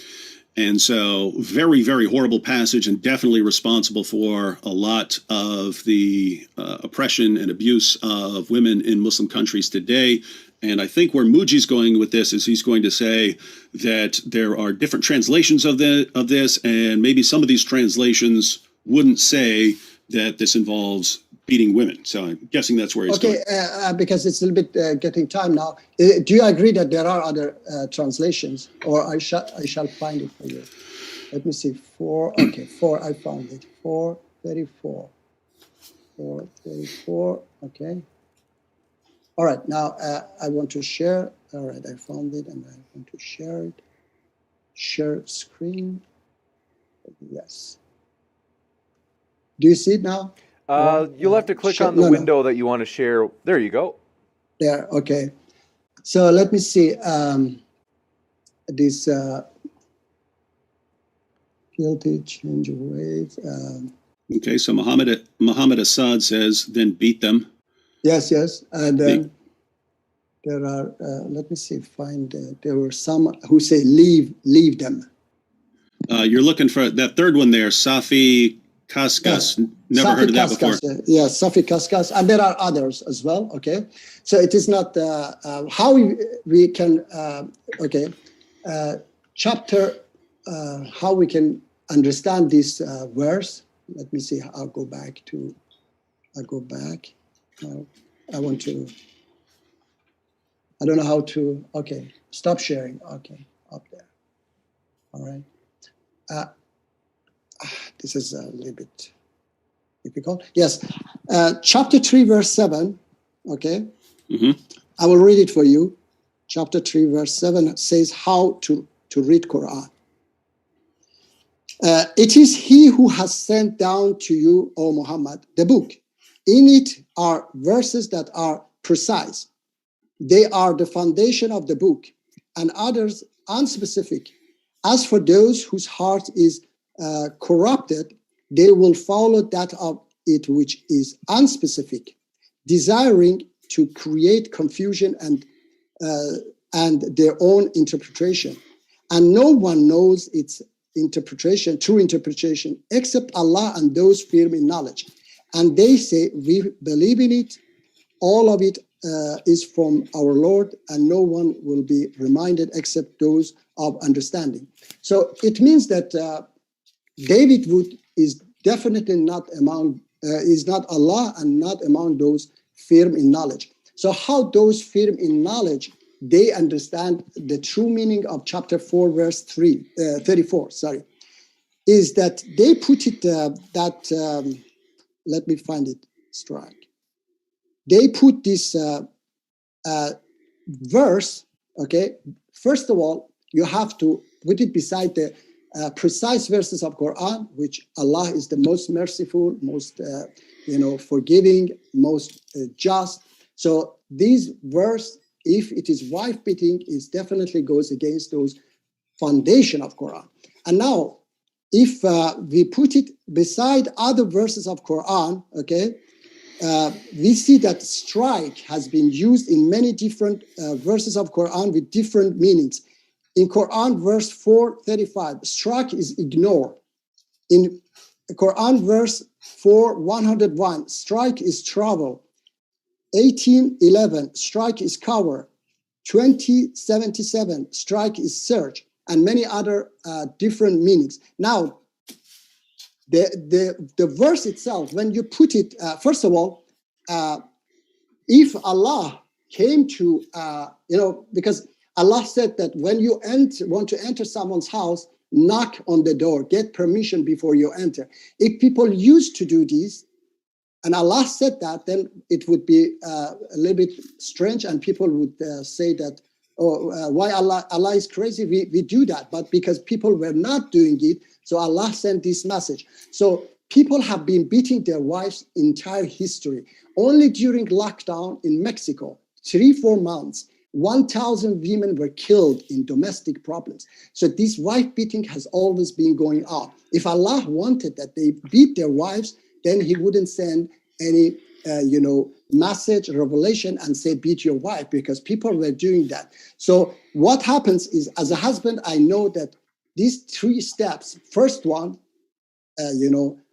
And so very, very horrible passage, and definitely responsible for a lot of the oppression and abuse of women in Muslim countries today. And I think where Muji's going with this is he's going to say that there are different translations of this, and maybe some of these translations wouldn't say that this involves beating women. So I'm guessing that's where he's going. Okay, because it's a little bit getting time now. Do you agree that there are other translations, or I shall find it for you? Let me see. 4. Okay, 4. I found it. 4:34. 4:34. Okay. All right. Now I want to share. All right, I found it, and I want to share it. Share screen. Yes. Do you see it now? You'll have to click on the window that you want to share. There you go. There, okay. So let me see. This guilty change of ways. Okay, so Muhammad Assad says, then beat them. Yes, and then there are. Let me see. There were some who say leave them. You're looking for that third one there, Safi Kaskas. Yeah. Never Safi heard of that Kaskas, before. Yeah, Safi Kaskas, and there are others as well. Okay, so it is not how we can. Chapter. How we can understand this verse. Let me see. I'll go back. I want to. I don't know how to. Okay, stop sharing. Okay, up there. All right. This is a little bit difficult. Yes, chapter 3, verse 7. Okay, I will read it for you. Chapter 3, verse 7 says how to read Quran. It is He who has sent down to you, O Muhammad, the book. In it are verses that are precise. They are the foundation of the book, and others unspecific. As for those whose heart is corrupted, they will follow that of it which is unspecific, desiring to create confusion and their own interpretation. And no one knows its true interpretation, except Allah and those firm in knowledge. And they say, we believe in it. All of it is from our Lord, and no one will be reminded except those of understanding. So it means that David Wood is definitely not is not Allah and not among those firm in knowledge. So how those firm in knowledge, they understand the true meaning of chapter 4, verse 34, is that they put it let me find it, strike. They put this verse, okay, first of all, you have to put it beside the precise verses of Quran, which Allah is the most merciful, most forgiving, most just. So this verse, if it is wife beating, is definitely goes against those foundation of Quran. And now, if we put it beside other verses of Quran, okay, we see that strike has been used in many different verses of Quran with different meanings. In Quran, verse 435, strike is ignore. In Quran, verse 4:101, strike is travel. 18:11, strike is cover. 20:77, strike is search, and many other different meanings. Now, the verse itself, when you put it, first of all, if Allah came to, because Allah said that when you want to enter someone's house, knock on the door, get permission before you enter. If people used to do this, and Allah said that, then it would be a little bit strange, and people would say that, why Allah is crazy, we do that. But because people were not doing it, so Allah sent this message. So people have been beating their wives entire history. Only during lockdown in Mexico, 3-4 months, 1,000 women were killed in domestic problems. So this wife beating has always been going on. If Allah wanted that they beat their wives, then he wouldn't send any, message, revelation, and say, beat your wife, because people were doing that. So what happens is, as a husband, I know that these 3 steps, first one,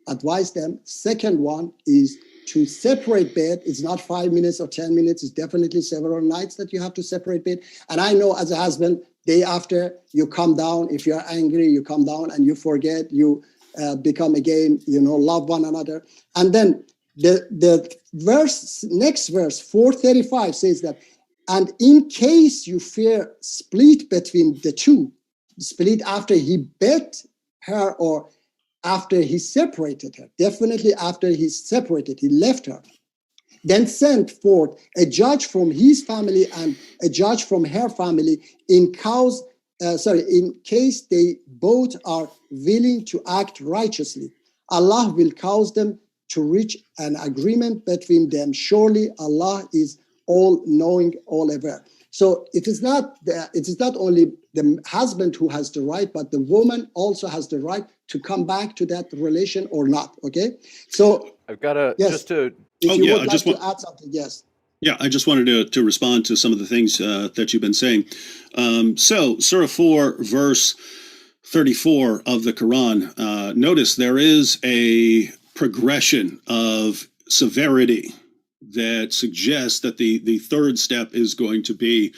advise them. Second one is to separate bed. It's not 5 minutes or 10 minutes. It's definitely several nights that you have to separate bed. And I know as a husband, day after you come down, if you're angry, you come down and you forget, you become again, love one another. And then the next verse, 435 says that, and in case you fear split between the two, split after he bet her or after he separated her, definitely after he separated, he left her, then sent forth a judge from his family and a judge from her family in case they both are willing to act righteously. Allah will cause them to reach an agreement between them. Surely Allah is all knowing, all aware. So it is not only the husband who has the right, but the woman also has the right to come back to that relation or not. Okay. So I've got to yes, to add something, yes. Yeah, I just wanted to respond to some of the things that you've been saying. So Surah 4, verse 34 of the Quran, notice there is a progression of severity that suggests that the third step is going to be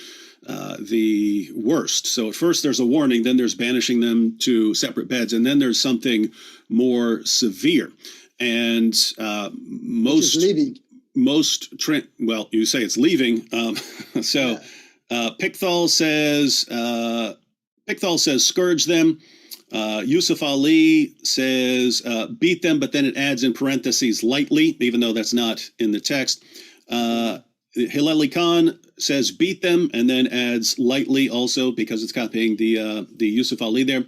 the worst. So at first there's a warning, then there's banishing them to separate beds, and then there's something more severe. And most leaving. Well, you say it's leaving. Pickthall says scourge them. Yusuf Ali says beat them, but then it adds in parentheses lightly, even though that's not in the text. Hilali Khan says beat them, and then adds lightly also because it's copying the Yusuf Ali there.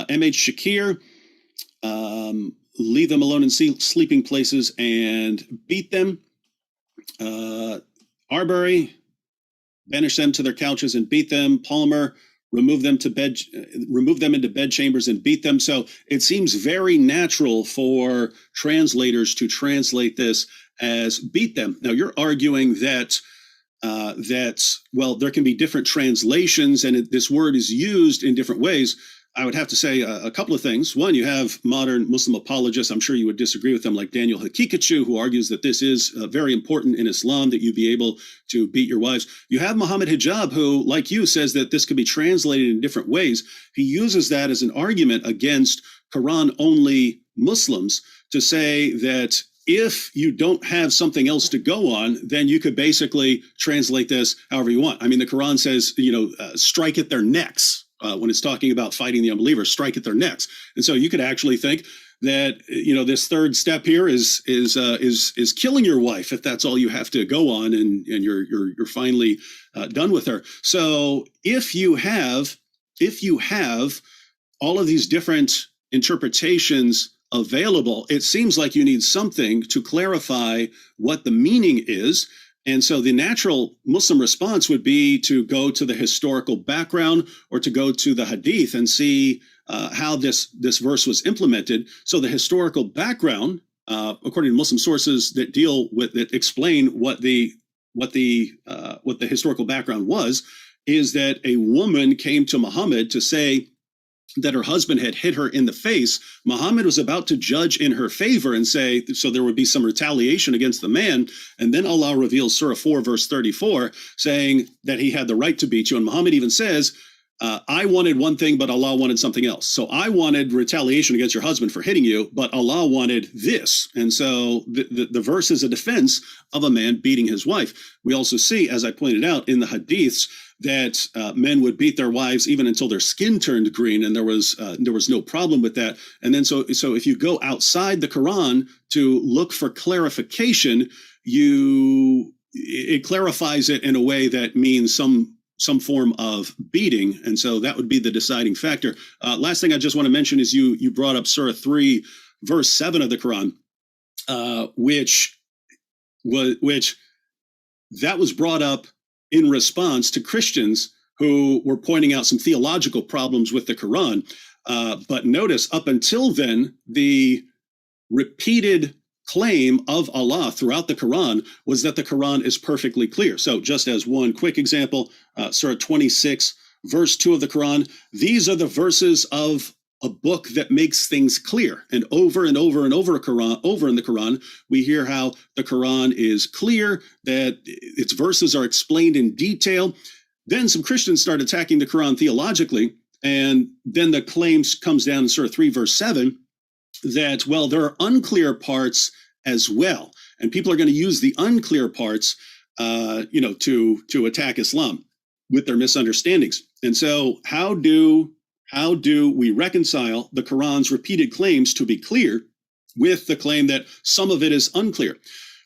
M.H. Shakir, leave them alone in sleeping places and beat them. Arbery, banish them to their couches and beat them. Palmer, remove them into bed chambers and beat them. So it seems very natural for translators to translate this as beat them. Now you're arguing that there can be different translations and this word is used in different ways. I would have to say a couple of things. One, you have modern Muslim apologists. I'm sure you would disagree with them, like Daniel Hakikachu, who argues that this is very important in Islam, that you be able to beat your wives. You have Muhammad Hijab, who, like you, says that this could be translated in different ways. He uses that as an argument against Quran-only Muslims to say that if you don't have something else to go on, then you could basically translate this however you want. I mean, the Quran says, strike at their necks. When it's talking about fighting the unbelievers, strike at their necks. And so you could actually think that, this third step here is killing your wife if that's all you have to go on and you're finally done with her. So if you have all of these different interpretations available, it seems like you need something to clarify what the meaning is. And so the natural Muslim response would be to go to the historical background or to go to the hadith and see how this verse was implemented. So the historical background, according to Muslim sources that explain what the historical background was, is that a woman came to Muhammad to say that her husband had hit her in the face. Muhammad was about to judge in her favor and say, so there would be some retaliation against the man. And then Allah reveals Surah 4, verse 34, saying that he had the right to beat you. And Muhammad even says, I wanted one thing, but Allah wanted something else. So I wanted retaliation against your husband for hitting you, but Allah wanted this. And so the verse is a defense of a man beating his wife. We also see, as I pointed out in the hadiths, that men would beat their wives even until their skin turned green, and there was no problem with that. And then so if you go outside the Quran to look for clarification, it clarifies it in a way that means some form of beating, and so that would be the deciding factor. Last thing I just want to mention is you brought up Surah 3, verse 7 of the Quran, which that was brought up in response to Christians who were pointing out some theological problems with the Quran. But notice, up until then, the repeated claim of Allah throughout the Quran was that the Quran is perfectly clear. So just as one quick example, Surah 26, verse 2 of the Quran, these are the verses of a book that makes things clear. And over and over and over in the Quran, we hear how the Quran is clear, that its verses are explained in detail. Then some Christians start attacking the Quran theologically, and then the claims comes down in Surah 3, verse 7, that, well, there are unclear parts as well. And people are going to use the unclear parts, to attack Islam with their misunderstandings. And so how do we reconcile the Quran's repeated claims to be clear with the claim that some of it is unclear?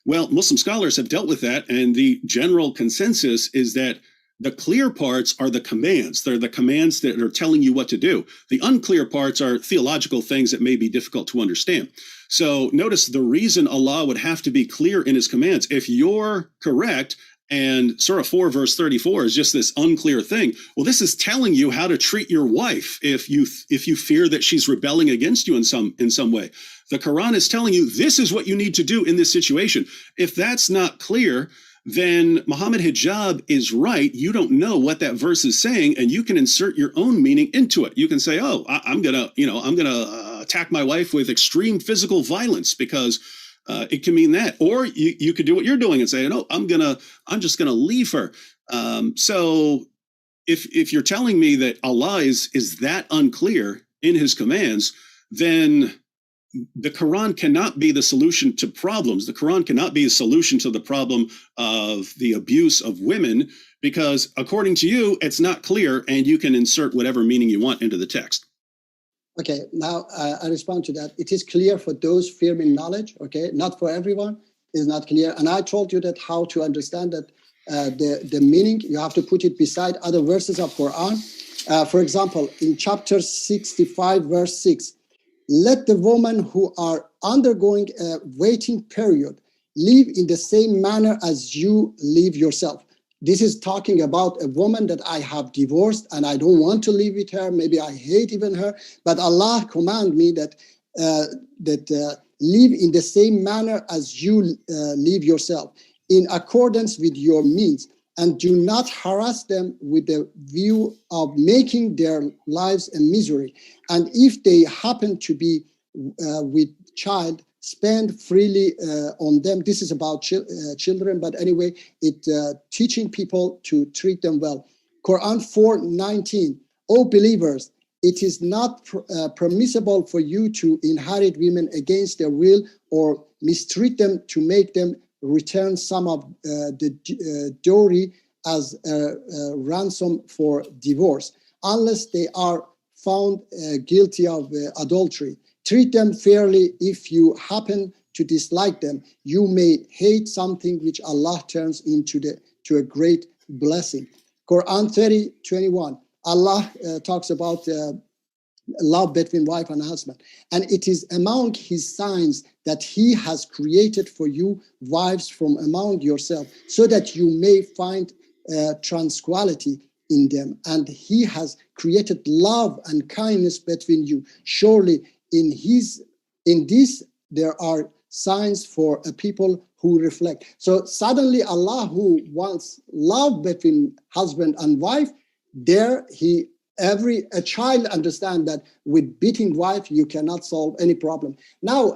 Well, Muslim scholars have dealt with that, and the general consensus is that the clear parts are the commands. They're the commands that are telling you what to do. The unclear parts are theological things that may be difficult to understand. So notice the reason Allah would have to be clear in his commands. If you're correct, and Surah 4, verse 34 is just this unclear thing. Well, this is telling you how to treat your wife if you fear that she's rebelling against you in some way. The Quran is telling you this is what you need to do in this situation. If that's not clear, then Muhammad Hijab is right. You don't know what that verse is saying, and you can insert your own meaning into it. You can say, "Oh, I'm gonna attack my wife with extreme physical violence because." It can mean that, or you could do what you're doing and say, "No, I'm just gonna leave her." So, if you're telling me that Allah is that unclear in His commands, then the Quran cannot be the solution to problems. The Quran cannot be a solution to the problem of the abuse of women, because according to you, it's not clear, and you can insert whatever meaning you want into the text. Okay, now I respond to that. It is clear for those firm knowledge, okay? Not for everyone, is not clear. And I told you that how to understand that the meaning, you have to put it beside other verses of Quran. For example, in chapter 65, verse 6, let the women who are undergoing a waiting period live in the same manner as you live yourself. This is talking about a woman that I have divorced and I don't want to live with her. Maybe I hate even her, but Allah command me that live in the same manner as you live yourself, in accordance with your means, and do not harass them with the view of making their lives a misery. And if they happen to be with child, spend freely on them. This is about children, but anyway, it teaching people to treat them well. Quran 4:19, O believers, it is not permissible for you to inherit women against their will or mistreat them to make them return some of the dowry as a ransom for divorce, unless they are found guilty of adultery. Treat them fairly. If you happen to dislike them, you may hate something which Allah turns to a great blessing. Quran 30:21. Allah talks about love between wife and husband. And it is among his signs that he has created for you wives from among yourself, so that you may find tranquility in them. And he has created love and kindness between you. Surely in this there are signs for a people who reflect. So suddenly Allah, who wants love between husband and wife, there a child understand that with beating wife you cannot solve any problem. Now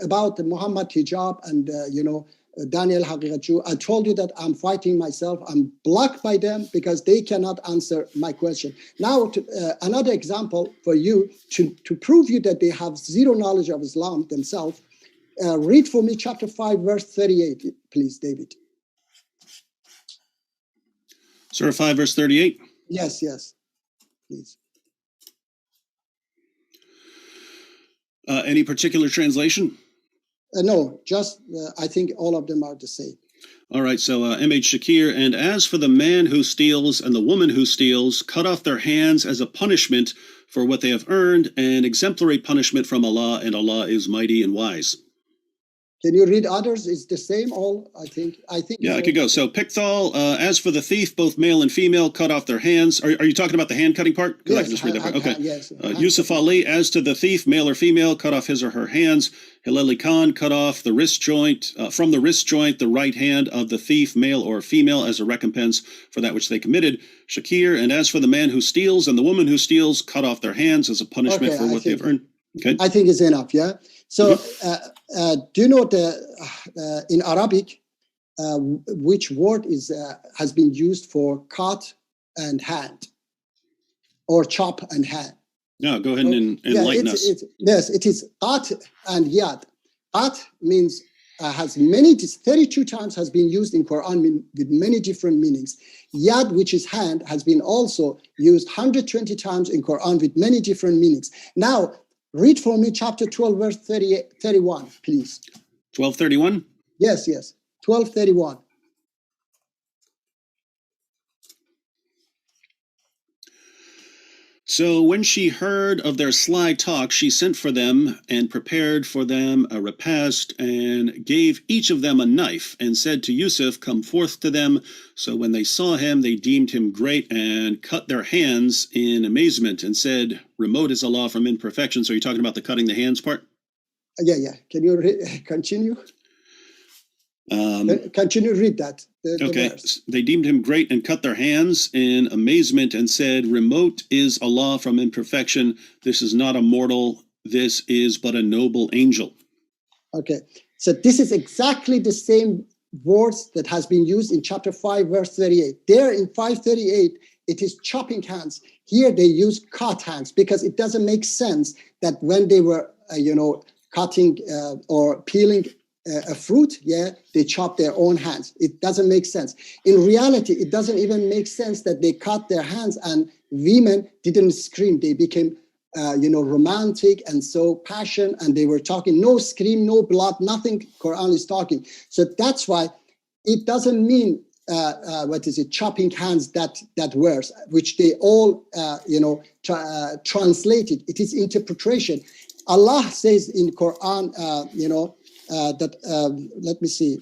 about the Muhammad hijab and Daniel Haqiqatju, I told you that I'm fighting myself. I'm blocked by them because they cannot answer my question. Now another example for you to prove you that they have zero knowledge of Islam themselves. Read for me chapter 5 verse 38, please, David. Surah 5 verse 38. Yes, please. Any particular translation? No, just I think all of them are the same. All right, so M.H. Shakir, and as for the man who steals and the woman who steals, cut off their hands as a punishment for what they have earned, and exemplary punishment from Allah, and Allah is mighty and wise. Can you read others? It's the same all, I think. Yeah, I could go. So Pickthall, as for the thief, both male and female, cut off their hands. Are you talking about the hand cutting part? Because I can just read that part. Okay. Yes. Yusuf Ali, as to the thief, male or female, cut off his or her hands. Hilali Khan, cut off the wrist joint, from the wrist joint, the right hand of the thief, male or female, as a recompense for that which they committed. Shakir, and as for the man who steals and the woman who steals, cut off their hands as a punishment for what they've earned. Okay. I think it's enough, yeah? So do you know in Arabic, which word has been used for cut and hand or chop and hand? No, go ahead and enlighten us. Yes, it is qat and yad. Qat means has 32 times has been used in Quran with many different meanings. Yad, which is hand, has been also used 120 times in Quran with many different meanings. Now, read for me chapter 12, verse 31, please. 12:31? Yes. 12:31. So when she heard of their sly talk, she sent for them and prepared for them a repast and gave each of them a knife and said to Yusuf, come forth to them. So when they saw him, they deemed him great and cut their hands in amazement and said, remote is Allah from imperfection. So you're talking about the cutting the hands part? Yeah. Can you continue? Continue, read that. Okay. They deemed him great and cut their hands in amazement and said, remote is Allah from imperfection. This is not a mortal. This is but a noble angel. Okay. So this is exactly the same words that has been used in chapter 5, verse 38. There in 5:38, it is chopping hands. Here they use cut hands because it doesn't make sense that when they were, cutting or peeling a fruit, they chop their own hands. It doesn't make sense. In reality, it doesn't even make sense that they cut their hands and women didn't scream. They became, romantic and so passionate, and they were talking. No scream, no blood, nothing. Quran is talking. So that's why it doesn't mean chopping hands that words, which they all translated. It is interpretation. Allah says in Quran, let me see.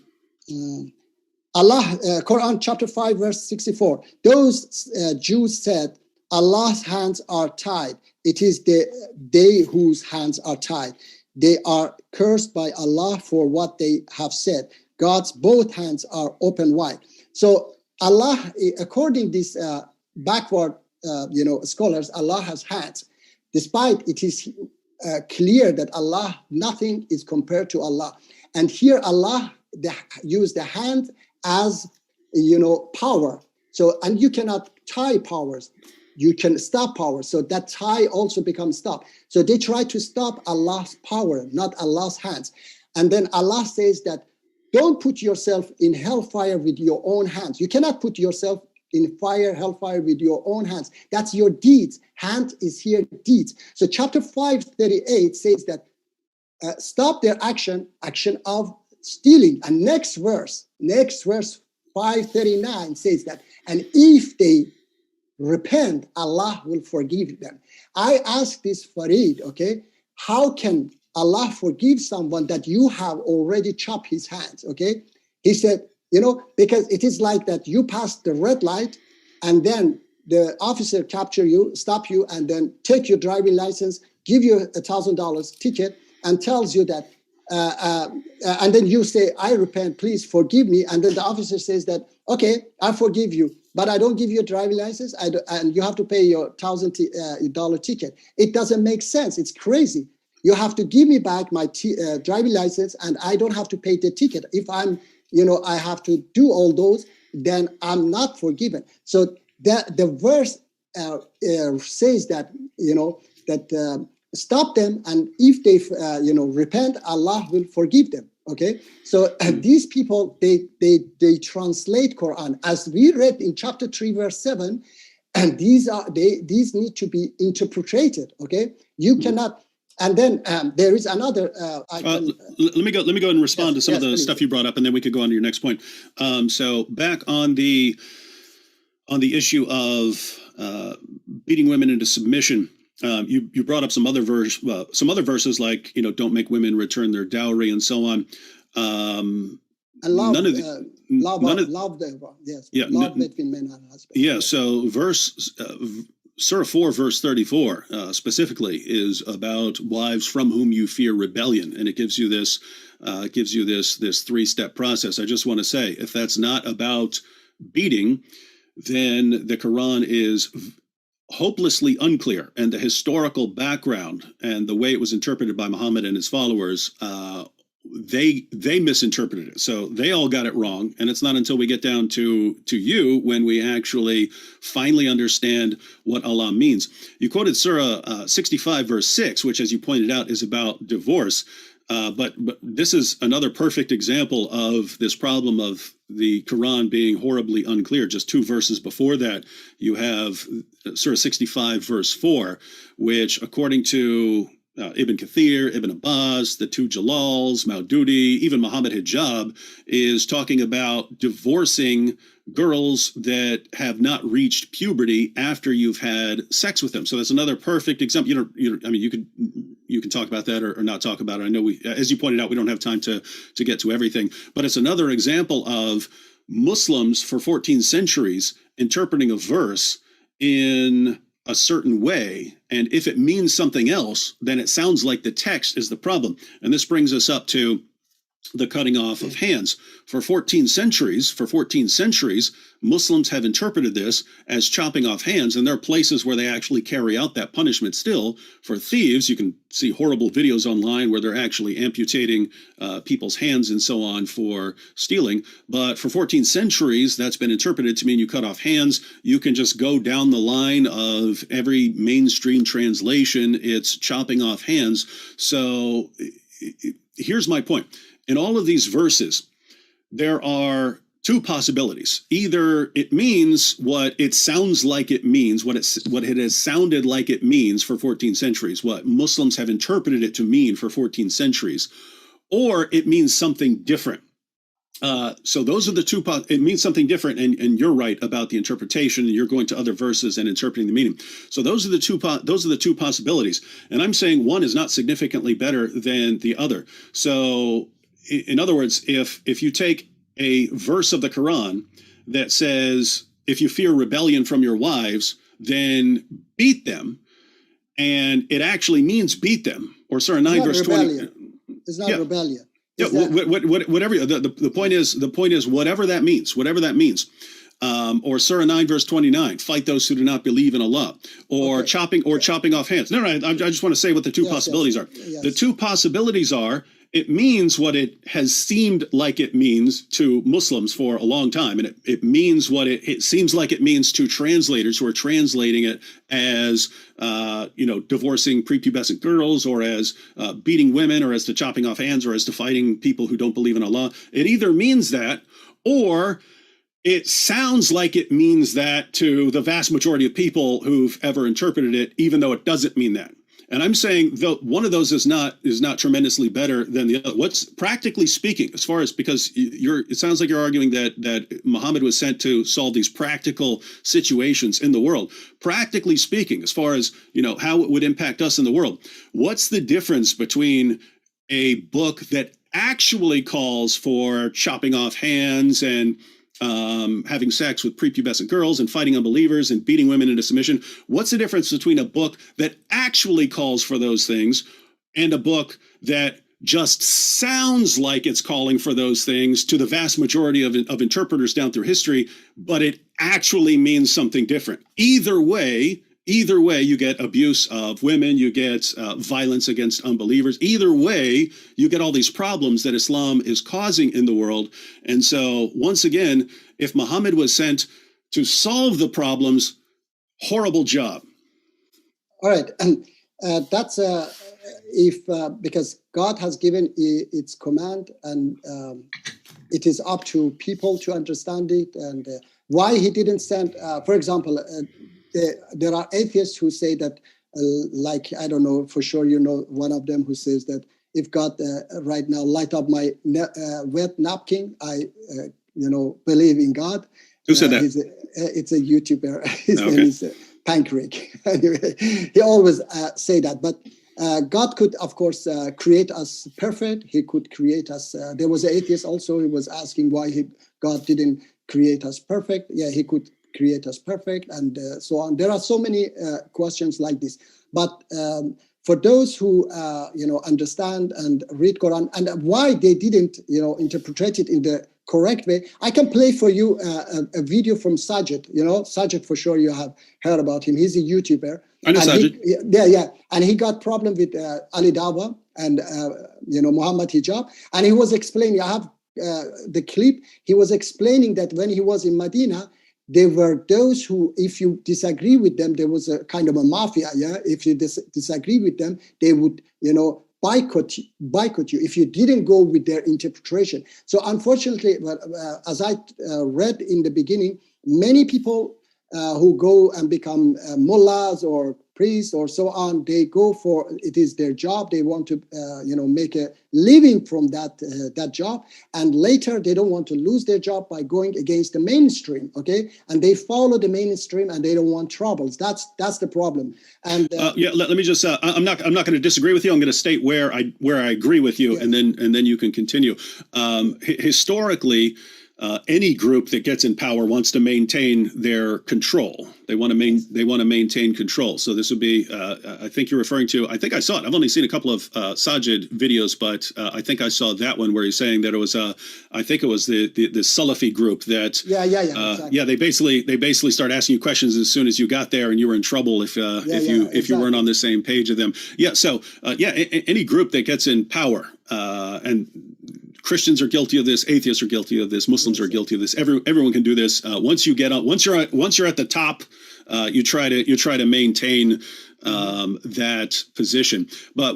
Quran chapter 5, verse 64. Those Jews said, Allah's hands are tied. It is they whose hands are tied. They are cursed by Allah for what they have said. God's both hands are open wide. So Allah, according to these backward, scholars, Allah has hands. Despite it is clear that Allah, nothing is compared to Allah. And here Allah used the hand as, power. So, and you cannot tie powers. You can stop power. So that tie also becomes stop. So they try to stop Allah's power, not Allah's hands. And then Allah says that don't put yourself in hellfire with your own hands. You cannot put yourself in hellfire with your own hands. That's your deeds. Hand is here deeds. So chapter 5:38 says that stop their action of stealing. And next verse 5:39 says that, and if they repent, Allah will forgive them. I asked this Farid, okay, how can Allah forgive someone that you have already chopped his hands, okay? He said, because it is like that you pass the red light and then the officer capture you, stop you, and then take your driving license, give you $1,000 ticket, and tells you that, and then you say, I repent, please forgive me. And then the officer says that, okay, I forgive you, but I don't give you a driving license, and you have to pay your $1,000 ticket. It doesn't make sense. It's crazy. You have to give me back my driving license, and I don't have to pay the ticket. If I have to do all those, then I'm not forgiven. So the verse says that, that stop them, and if they, repent, Allah will forgive them. Okay, so these people they translate Quran as we read in chapter 3, verse 7, and these need to be interpreted. Okay, you cannot. And then there is another. Let me go and respond to some of the please. stuff you brought up, and then we could go on to your next point. So back on the issue of beating women into submission, you brought up some other verses like don't make women return their dowry and so on. And love, none of love them. Yes. Yeah. Love between men and husbands. Yeah. So Surah 4, verse 34, specifically is about wives from whom you fear rebellion, and it gives you this three-step process. I just want to say, if that's not about beating, then the Quran is hopelessly unclear, and the historical background and the way it was interpreted by Muhammad and his followers, they misinterpreted it. So they all got it wrong. And it's not until we get down to you when we actually finally understand what Allah means. You quoted Surah 65, verse 6, which, as you pointed out, is about divorce. But this is another perfect example of this problem of the Quran being horribly unclear. Just 2 verses before that, you have Surah 65, verse 4, which, according to Ibn Kathir, Ibn Abbas, the 2 Jalals, Maududi, even Muhammad Hijab, is talking about divorcing girls that have not reached puberty after you've had sex with them. So that's another perfect example. You can talk about that or not talk about it. I know as you pointed out, we don't have time to get to everything, but it's another example of Muslims for 14 centuries interpreting a verse in a certain way, and if it means something else, then it sounds like the text is the problem. And this brings us up to the cutting off of hands. For 14 centuries, Muslims have interpreted this as chopping off hands, and there are places where they actually carry out that punishment still. For thieves, you can see horrible videos online where they're actually amputating people's hands and so on for stealing. But for 14 centuries, that's been interpreted to mean you cut off hands. You can just go down the line of every mainstream translation. It's chopping off hands. So here's my point. In all of these verses, there are 2 possibilities. Either it means what it sounds like it means, what it has sounded like it means for 14 centuries, what Muslims have interpreted it to mean for 14 centuries, or it means something different. So those are the 2. It means something different, and you're right about the interpretation. And you're going to other verses and interpreting the meaning. So those are the 2 possibilities. And I'm saying one is not significantly better than the other. So, in other words, if you take a verse of the Quran that says, if you fear rebellion from your wives, then beat them, and it actually means beat them, or Surah 9, verse 20. It's not rebellion. Yeah, whatever. The point is whatever that means. Or Surah 9, verse 29, fight those who do not believe in Allah, or chopping off hands. No, I just want to say what the 2 possibilities are. Yes. The 2 possibilities are, it means what it has seemed like it means to Muslims for a long time, and it means what it seems like it means to translators who are translating it as divorcing prepubescent girls, or as beating women, or as to chopping off hands, or as to fighting people who don't believe in Allah. It either means that, or it sounds like it means that to the vast majority of people who've ever interpreted it, even though it doesn't mean that. And I'm saying though one of those is not tremendously better than the other. What's practically speaking, as far as, because it sounds like you're arguing that Muhammad was sent to solve these practical situations in the world. Practically speaking, as far as, how it would impact us in the world, what's the difference between a book that actually calls for chopping off hands and having sex with prepubescent girls and fighting unbelievers and beating women into submission? What's the difference between a book that actually calls for those things and a book that just sounds like it's calling for those things to the vast majority of interpreters down through history, but it actually means something different? Either way, you get abuse of women, you get violence against unbelievers. Either way, you get all these problems that Islam is causing in the world. And so, once again, if Muhammad was sent to solve the problems, horrible job. All right, and that's because God has given its command, and it is up to people to understand it, and why he didn't send, for example. There are atheists who say that, I don't know, for sure, one of them who says that if God right now light up my wet napkin, I, believe in God. Who said that? It's a YouTuber. His name is Pancake. Anyway, he always say that. But God could, of course, create us perfect. He could create us. There was an atheist also who was asking why God didn't create us perfect. Yeah, he could create us perfect, and so on. There are so many questions like this. But for those who understand and read Quran, and why they didn't interpret it in the correct way, I can play for you a video from Sajid. Sajid, for sure you have heard about him. He's a YouTuber. I know Sajid. Yeah, and he got problem with Ali Dawah and Muhammad Hijab, and he was explaining. I have the clip. He was explaining that when he was in Medina, there were those who, if you disagree with them, there was a kind of a mafia. Yeah, if you disagree with them, they would, boycott you if you didn't go with their interpretation. So unfortunately, as I read in the beginning, many people who go and become mullahs or priests or so on, they go for, it is their job. They want to, make a living from that job. And later they don't want to lose their job by going against the mainstream. Okay. And they follow the mainstream and they don't want troubles. That's the problem. And let me just, I'm not going to disagree with you. I'm going to state where I agree with you, and then you can continue. Historically, any group that gets in power wants to maintain their control. They want to maintain control. So this would be, I think you're referring to, I think I saw it. I've only seen a couple of Sajid videos, but I think I saw that one where he's saying that it was, I think it was the Salafi group that, exactly. They basically start asking you questions as soon as you got there, and you were in trouble if you weren't on the same page of them. Yeah. So any group that gets in power, and Christians are guilty of this. Atheists are guilty of this. Muslims are guilty of this. Everyone can do this. Once you're at the top, you try to maintain that position. But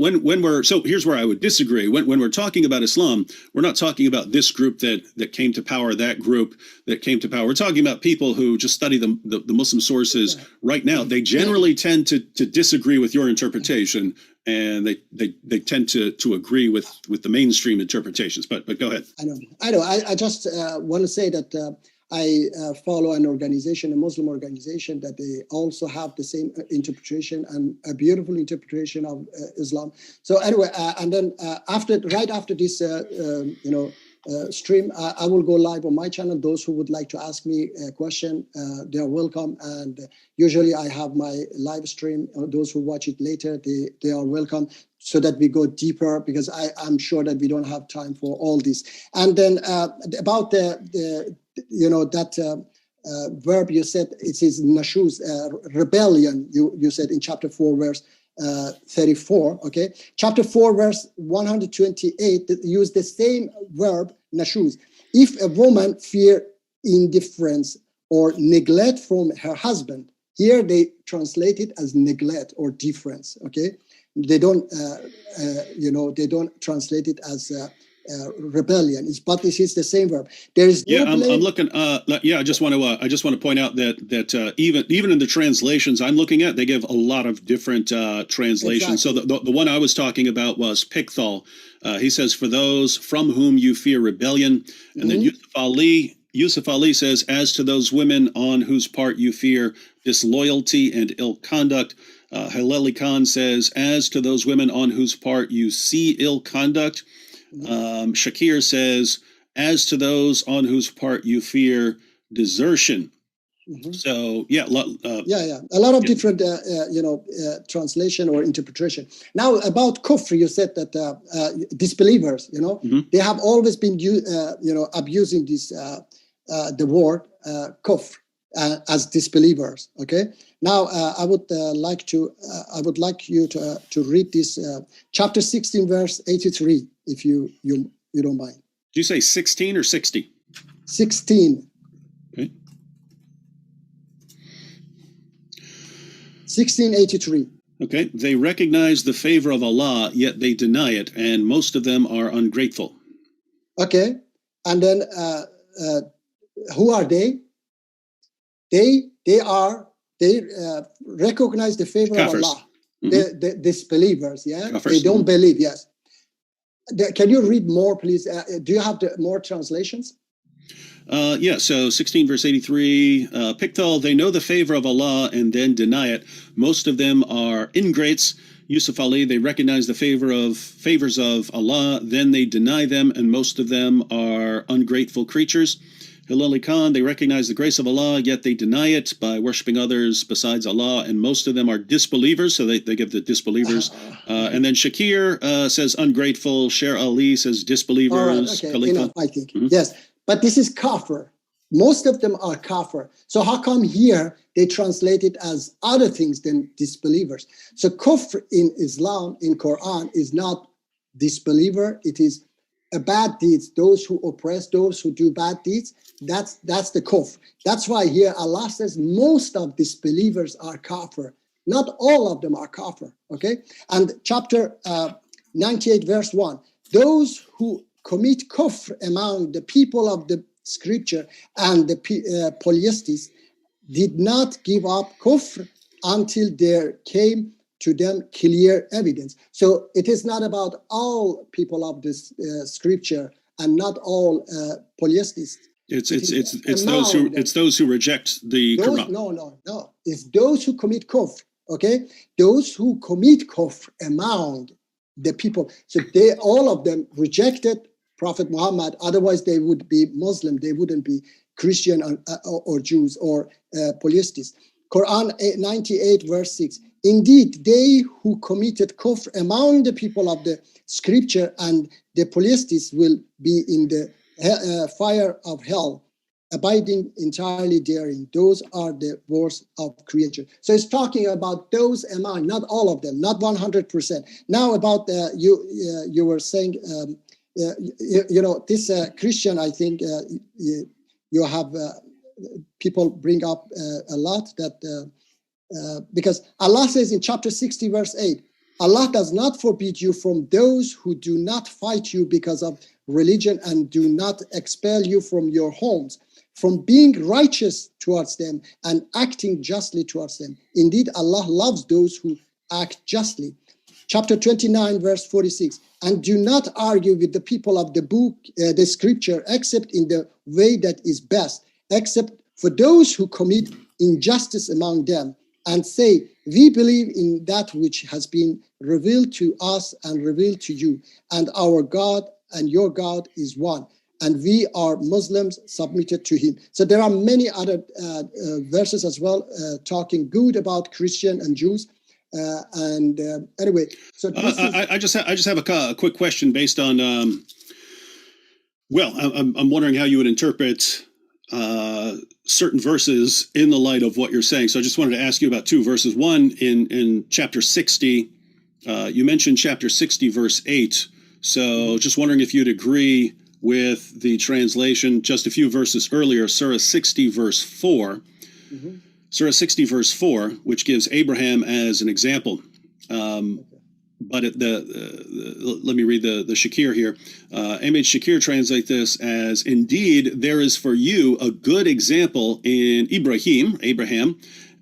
here's where I would disagree. When we're talking about Islam, we're not talking about this group that came to power, that group that came to power. We're talking about people who just study the Muslim sources right now. They generally tend to disagree with your interpretation, and they tend to agree with the mainstream interpretations. But go ahead. I know. I just want to say that I follow an organization, a Muslim organization, that they also have the same interpretation and a beautiful interpretation of Islam. So anyway, and then right after this, stream, I will go live on my channel. Those who would like to ask me a question, they are welcome. And usually I have my live stream. Those who watch it later, they are welcome, so that we go deeper, because I'm sure that we don't have time for all this. And then about the verb you said, it is nashuz, rebellion, you said in chapter 4, verse 34, okay? Chapter 4, verse 128, use the same verb, nashuz. If a woman fear indifference or neglect from her husband, here they translate it as neglect or difference, okay? They don't, they don't translate it as rebellion. But this is the same verb. There is no I'm looking. I just want to point out that even in the translations I'm looking at, they give a lot of different translations. Exactly. So the one I was talking about was Pickthall. He says, "For those from whom you fear rebellion," and then Yusuf Ali says, "As to those women on whose part you fear disloyalty and ill conduct." Haleli Khan says, "As to those women on whose part you see ill conduct." Shakir says, "As to those on whose part you fear desertion." So a lot of different translation or interpretation. Now about kufr, you said that disbelievers, they have always been abusing this the word kufr as disbelievers. Okay. Now I would like you to read this chapter 16 verse 83, if you don't mind. Do you say 16 or 60? 16. Okay. 1683. Okay. They recognize the favor of Allah, yet they deny it, and most of them are ungrateful. Okay. And then who are they? They recognize the favor of Allah. The disbelievers, they don't believe. Yes. Can you read more, please? Do you have more translations? So 16 verse 83, Pickthall, they know the favor of Allah and then deny it. Most of them are ingrates. Yusuf Ali, they recognize the favors of Allah, then they deny them, and most of them are ungrateful creatures. Hilali Khan, they recognize the grace of Allah, yet they deny it by worshiping others besides Allah, and most of them are disbelievers, so they give the disbelievers. And then Shakir says ungrateful. Sher Ali says disbelievers. All right, okay, enough, I think. Yes, but this is kafir. Most of them are kafir. So how come here they translate it as other things than disbelievers? So kufr in Islam, in Quran, is not disbeliever. It is a bad deeds, those who oppress, those who do bad deeds. That's the kufr. That's why here Allah says most of disbelievers are kafir. Not all of them are kafir. Okay? And chapter 98 verse 1. Those who commit kufr among the people of the scripture and the polytheists did not give up kufr until there came to them clear evidence. So it is not about all people of this scripture and not all polytheists. It's those who reject the Quran. No. It's those who commit kufr. Okay, those who commit kufr among the people. So all of them rejected Prophet Muhammad. Otherwise, they would be Muslim. They wouldn't be Christian or Jews or polytheists. Quran 98 verse 6. Indeed, they who committed kufr among the people of the scripture and the polytheists will be in the fire of hell, abiding entirely therein. Those are the worst of creation. So it's talking about those among, not all of them, not 100%. Now about you were saying, this Christian, I think you have people bring up a lot that because Allah says in chapter 60 verse 8, Allah does not forbid you from those who do not fight you because of religion and do not expel you from your homes, from being righteous towards them and acting justly towards them. Indeed, Allah loves those who act justly. Chapter 29 verse 46, and do not argue with the people of the book, the scripture, except in the way that is best, except for those who commit injustice among them, and say, we believe in that which has been revealed to us and revealed to you, and our God and your God is one, and we are Muslims submitted to him. So there are many other verses as well talking good about Christian and Jews. Anyway, so I just have a quick question based on I'm wondering how you would interpret certain verses in the light of what you're saying. So I just wanted to ask you about two verses. One, in chapter 60, you mentioned chapter 60 verse 8. So just wondering if you'd agree with the translation just a few verses earlier, Surah 60 verse 4. Surah 60 verse 4, which gives Abraham as an example. but let me read the Shakir here. Ahmed Shakir translate this as, indeed, there is for you a good example in Abraham,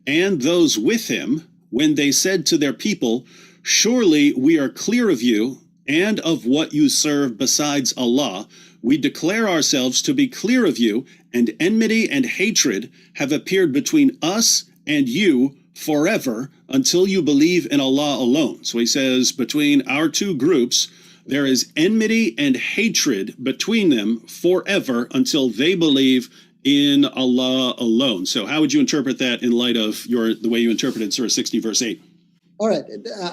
and those with him, when they said to their people, surely we are clear of you and of what you serve besides Allah. We declare ourselves to be clear of you, and enmity and hatred have appeared between us and you forever until you believe in Allah alone. So he says, between our two groups, there is enmity and hatred between them forever until they believe in Allah alone. So how would you interpret that in light of the way you interpreted Surah 60, verse 8? All right.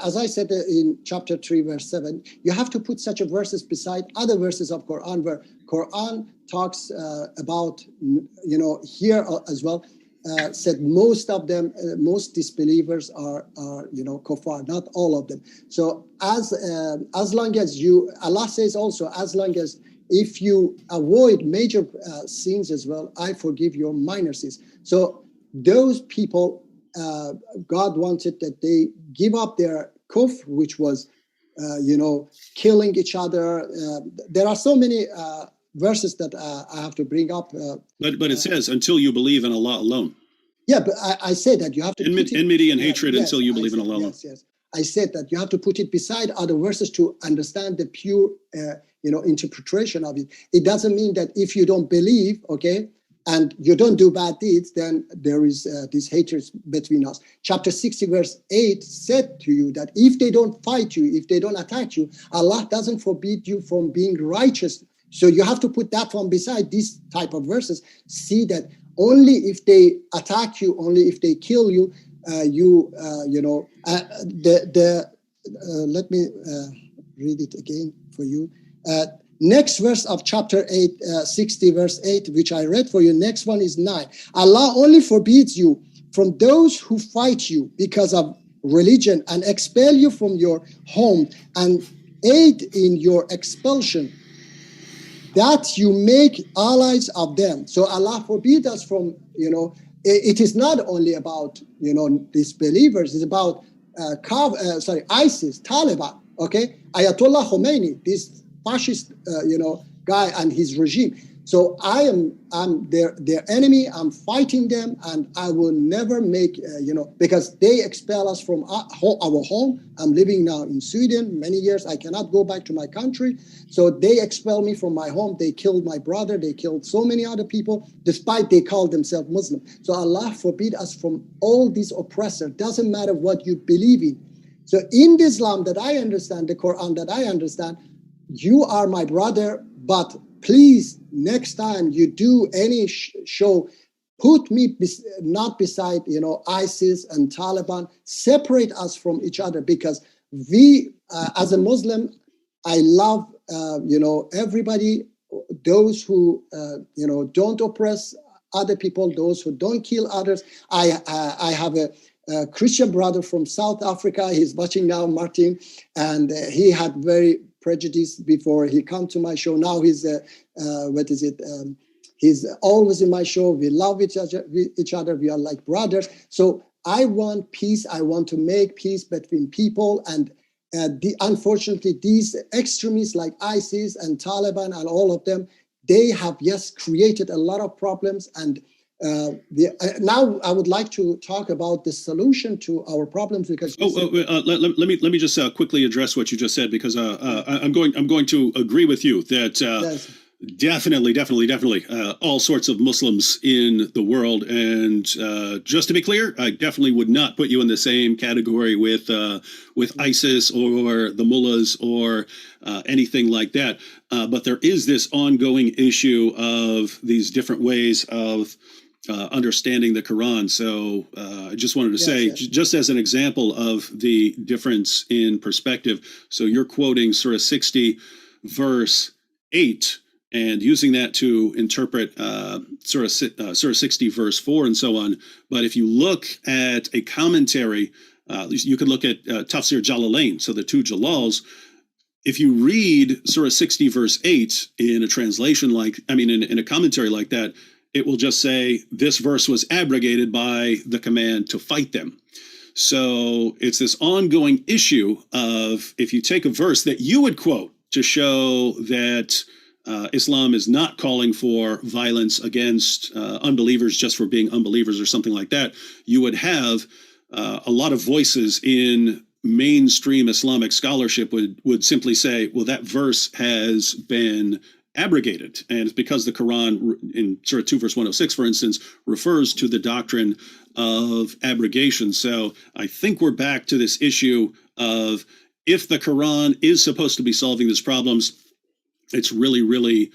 As I said in chapter 3, verse 7, you have to put such a verses beside other verses of Quran, where Quran talks about, here as well, said most of them, most disbelievers are kuffar, not all of them. So as long as Allah says also, as long as if you avoid major sins as well, I forgive your minor sins. So those people, God wanted that they give up their kufr, which was, killing each other. There are so many verses that I have to bring up. But it says, until you believe in Allah alone. Yeah, but I said that you have to enmity and hatred until you believe in Allah alone. Yes. I said that you have to put it beside other verses to understand the pure, interpretation of it. It doesn't mean that if you don't believe, okay, and you don't do bad deeds, then there is this hatred between us. Chapter 60, verse 8 said to you that if they don't fight you, if they don't attack you, Allah doesn't forbid you from being righteous. So you have to put that one beside these type of verses. See that only if they attack you, only if they kill you, let me read it again for you. Next verse of chapter 8, 60 verse 8, which I read for you. Next one is 9. Allah only forbids you from those who fight you because of religion and expel you from your home and aid in your expulsion, that you make allies of them. So Allah forbids us from, it is not only about, disbelievers. It's about ISIS, Taliban, okay? Ayatollah Khomeini, this fascist, guy and his regime. So I'm their enemy. I'm fighting them, and I will never make, because they expel us from our home. I'm living now in Sweden many years. I cannot go back to my country. So they expel me from my home. They killed my brother. They killed so many other people, despite they called themselves Muslim. So Allah forbid us from all these oppressors. Doesn't matter what you believe in. So in the Islam that I understand, the Quran that I understand, you are my brother, but please, next time you do any show, put me not beside, ISIS and Taliban. Separate us from each other, because we, as a Muslim, I love, everybody, those who, don't oppress other people, those who don't kill others. I have a Christian brother from South Africa. He's watching now, Martin, and he had very prejudice before he come to my show. Now he's he's always in my show. We love each other. We are like brothers. So I want peace. I want to make peace between people. And unfortunately, these extremists like ISIS and Taliban and all of them, they have created a lot of problems. And now I would like to talk about the solution to our problems, because let me just quickly address what you just said, because I'm going to agree with you that yes. definitely all sorts of Muslims in the world, and just to be clear, I definitely would not put you in the same category with ISIS or the mullahs or anything like that. But there is this ongoing issue of these different ways of understanding the Quran. So I just wanted to say, just as an example of the difference in perspective, so you're quoting Surah 60, verse 8, and using that to interpret Surah 60, verse 4, and so on. But if you look at a commentary, you could look at Tafsir Jalalain, so the two Jalals. If you read Surah 60, verse 8 in a translation in a commentary like that, it will just say this verse was abrogated by the command to fight them. So it's this ongoing issue of, if you take a verse that you would quote to show that Islam is not calling for violence against unbelievers just for being unbelievers or something like that, you would have a lot of voices in mainstream Islamic scholarship would simply say, well, that verse has been abrogated. And it's because the Quran in Surah 2, verse 106, for instance, refers to the doctrine of abrogation. So I think we're back to this issue of, if the Quran is supposed to be solving these problems, it's really, really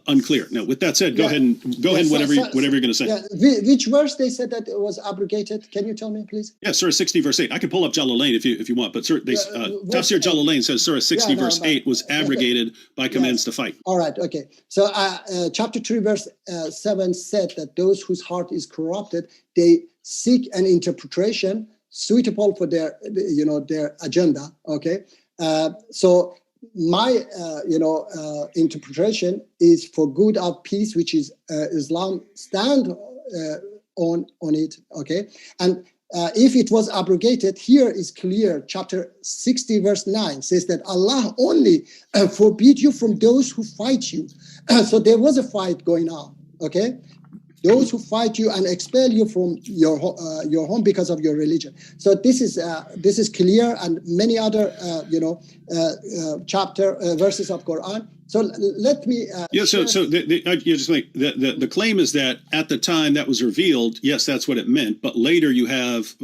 unclear. Now, with that said, go ahead and whatever you're going to say. Yeah. Which verse they said that it was abrogated? Can you tell me, please? Yeah, Surah 60, verse 8. I can pull up Jalalain if you want, but Tafsir Jalalain says Surah 60, verse 8 was abrogated by commands to fight. All right, okay. So chapter 3, verse 7 said that those whose heart is corrupted, they seek an interpretation suitable for their agenda, okay? So my interpretation is for good of peace, which is Islam stand on it, okay? And if it was abrogated, here is clear. Chapter 60, verse 9 says that Allah only forbid you from those who fight you. So there was a fight going on, okay? Those who fight you and expel you from your home because of your religion. So this is clear, and many other verses of Quran. So let me. The claim is that at the time that was revealed, yes, that's what it meant. But later you have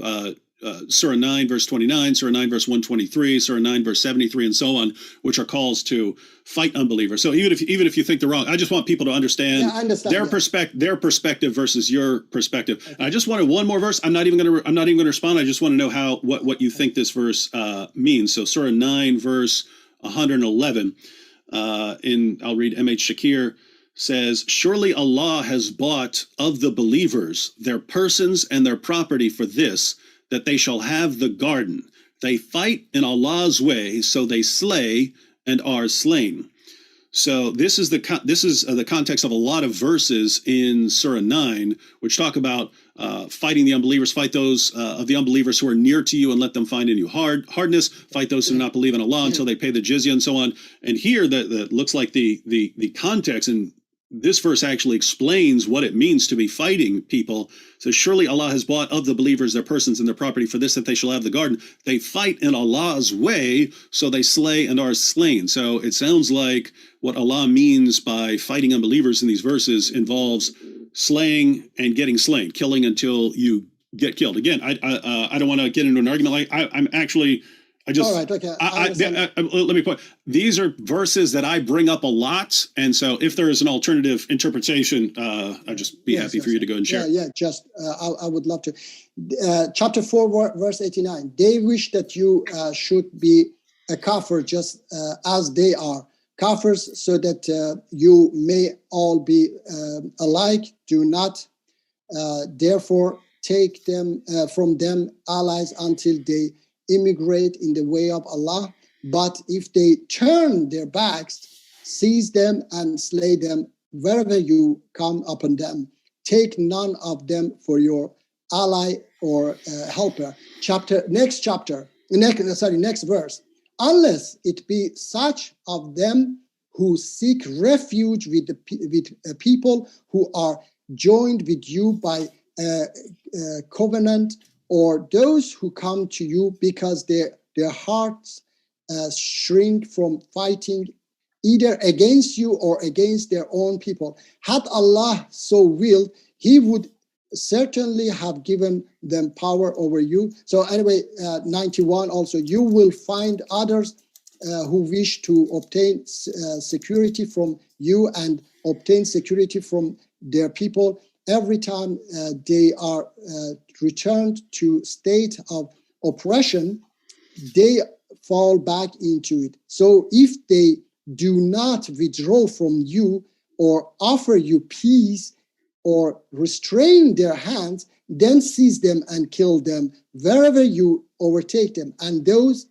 Surah 9, verse 29, Surah 9, verse 123, Surah 9, verse 73, and so on, which are calls to fight unbelievers. So even if you think they're wrong, I just want people to understand, their perspective versus your perspective. Okay. I just wanted one more verse. I'm not even going to respond. I just want to know what you think this verse means. So Surah 9, verse 111. I'll read M.H. Shakir says, surely Allah has bought of the believers their persons and their property for this, that they shall have the garden. They fight in Allah's way, so they slay and are slain. So this is the context of a lot of verses in Surah 9, which talk about fighting the unbelievers, fight those of the unbelievers who are near to you and let them find in you hardness, fight those who do not believe in Allah until they pay the jizya, and so on. And here that looks like the context, and this verse actually explains what it means to be fighting people. So surely Allah has bought of the believers their persons and their property for this, that they shall have the garden. They fight in Allah's way, so they slay and are slain. So it sounds like what Allah means by fighting unbelievers in these verses involves slaying and getting slain, killing until you get killed. Again, I don't want to get into an argument. Like I'm actually. All right, okay. Let me point. These are verses that I bring up a lot, and so if there is an alternative interpretation, I'd just be happy for you to go and share. I would love to. Chapter 4, verse 89. They wish that you should be a kafir just as they are kafirs, so that you may all be alike. Do not, therefore, take them from them allies until they immigrate in the way of Allah. But if they turn their backs, seize them and slay them wherever you come upon them. Take none of them for your ally or helper. Next verse. Unless it be such of them who seek refuge with people who are joined with you by covenant, or those who come to you because their hearts shrink from fighting either against you or against their own people. Had Allah so willed, He would certainly have given them power over you. So anyway, 91 also, you will find others who wish to obtain security from you and obtain security from their people. Every time they are returned to state of oppression, they fall back into it. So if they do not withdraw from you or offer you peace or restrain their hands, then seize them and kill them wherever you overtake them. And those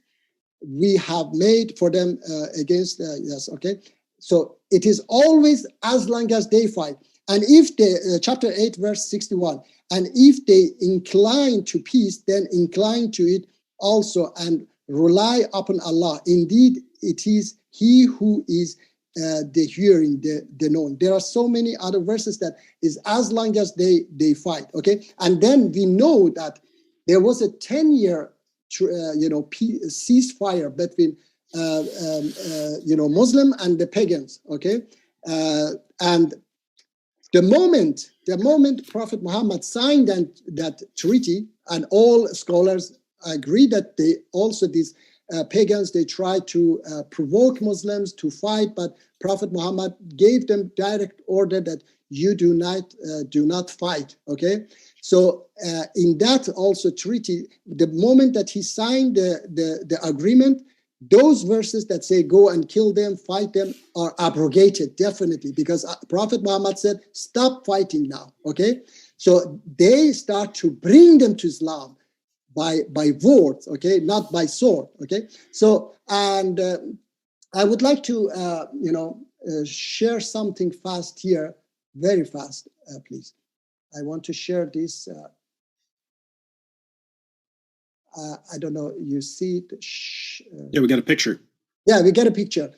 we have made for them against, yes, okay? So it is always as long as they fight. And if they, chapter 8, verse 61, and if they incline to peace, then incline to it also and rely upon Allah. Indeed, it is He who is the hearing, the knowing. There are so many other verses that is as long as they fight, okay? And then we know that there was a 10-year, ceasefire between, Muslim and the pagans, okay? And the moment Prophet Muhammad signed that treaty, and all scholars agree that they also, these pagans, they tried to provoke Muslims to fight, but Prophet Muhammad gave them direct order that you do not fight, okay? So in that also treaty, the moment that he signed the agreement, those verses that say go and kill them, fight them, are abrogated, definitely, because Prophet Muhammad said, stop fighting now, okay? So they start to bring them to Islam by words, okay, not by sword, okay? So, and I would like to, share something fast here, very fast, please. I want to share this. I don't know, you see it? Yeah, we got a picture. Yeah, we get a picture.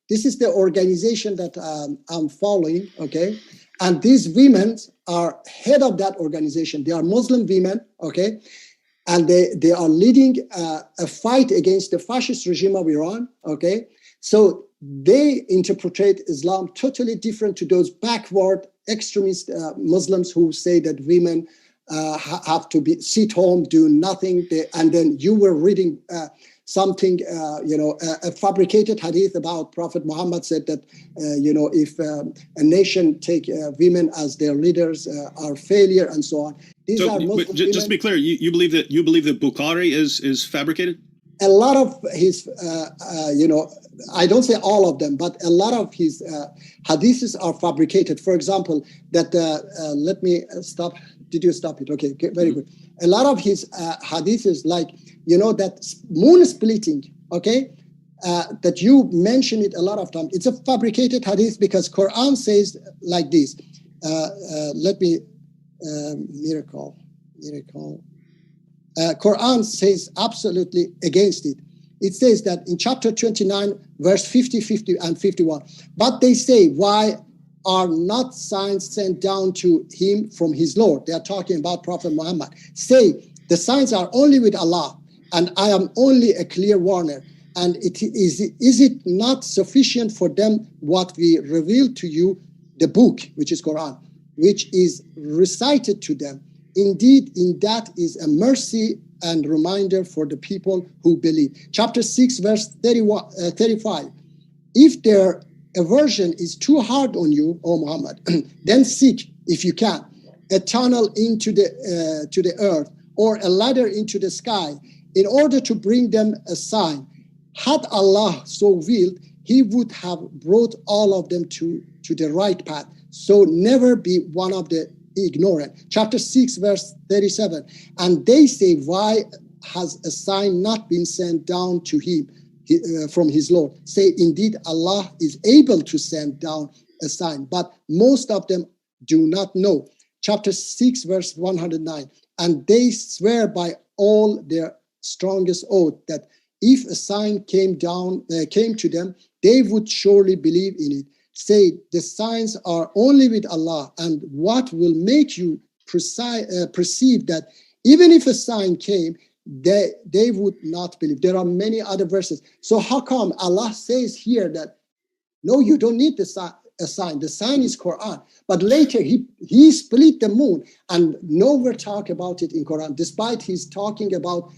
This is the organization that I'm following, okay? And these women are head of that organization. They are Muslim women, okay? And they are leading a fight against the fascist regime of Iran, okay? So they interpret Islam totally different to those backward extremist Muslims who say that women have to sit home, do nothing. And then you were reading something, a fabricated hadith about Prophet Muhammad said that, if a nation take women as their leaders are failure and so on. These are Muslim just to be clear, you believe that Bukhari is fabricated? A lot of his, I don't say all of them, but a lot of his hadiths are fabricated. For example, that let me stop. Did you stop it? Okay, very good. A lot of his hadiths, like, that moon splitting, okay, that you mention it a lot of times. It's a fabricated hadith because Quran says like this. Let me, miracle. Quran says absolutely against it. It says that in chapter 29, verse 50, 50, and 51. But they say, why are not signs sent down to him from his Lord? They are talking about Prophet Muhammad. Say, the signs are only with Allah, and I am only a clear warner. And is it not sufficient for them what we reveal to you, the book, which is Quran, which is recited to them? Indeed, in that is a mercy and reminder for the people who believe. Chapter 6, verse 35. If their aversion is too hard on you, O Muhammad, then seek, if you can, a tunnel into the earth or a ladder into the sky in order to bring them a sign. Had Allah so willed, He would have brought all of them to the right path. So never be one of the ignorant. Chapter 6, verse 37. And they say, why has a sign not been sent down to him from his Lord? Say, indeed, Allah is able to send down a sign, but most of them do not know. Chapter 6, verse 109. And they swear by all their strongest oath that if a sign came to them, they would surely believe in it. Say, the signs are only with Allah, and what will make you perceive that even if a sign came, they would not believe? There are many other verses. So how come Allah says here that, no, you don't need a sign. The sign is Quran. But later he split the moon, and nowhere talk about it in Quran, despite he's talking about,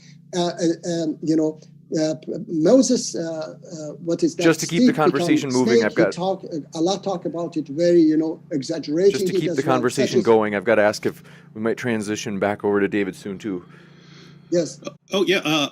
Moses, what is that? Just to keep the conversation moving, Allah talk about it very, exaggerating. Just to keep the conversation going, I've got to ask if we might transition back over to David soon too. Yes. Oh yeah,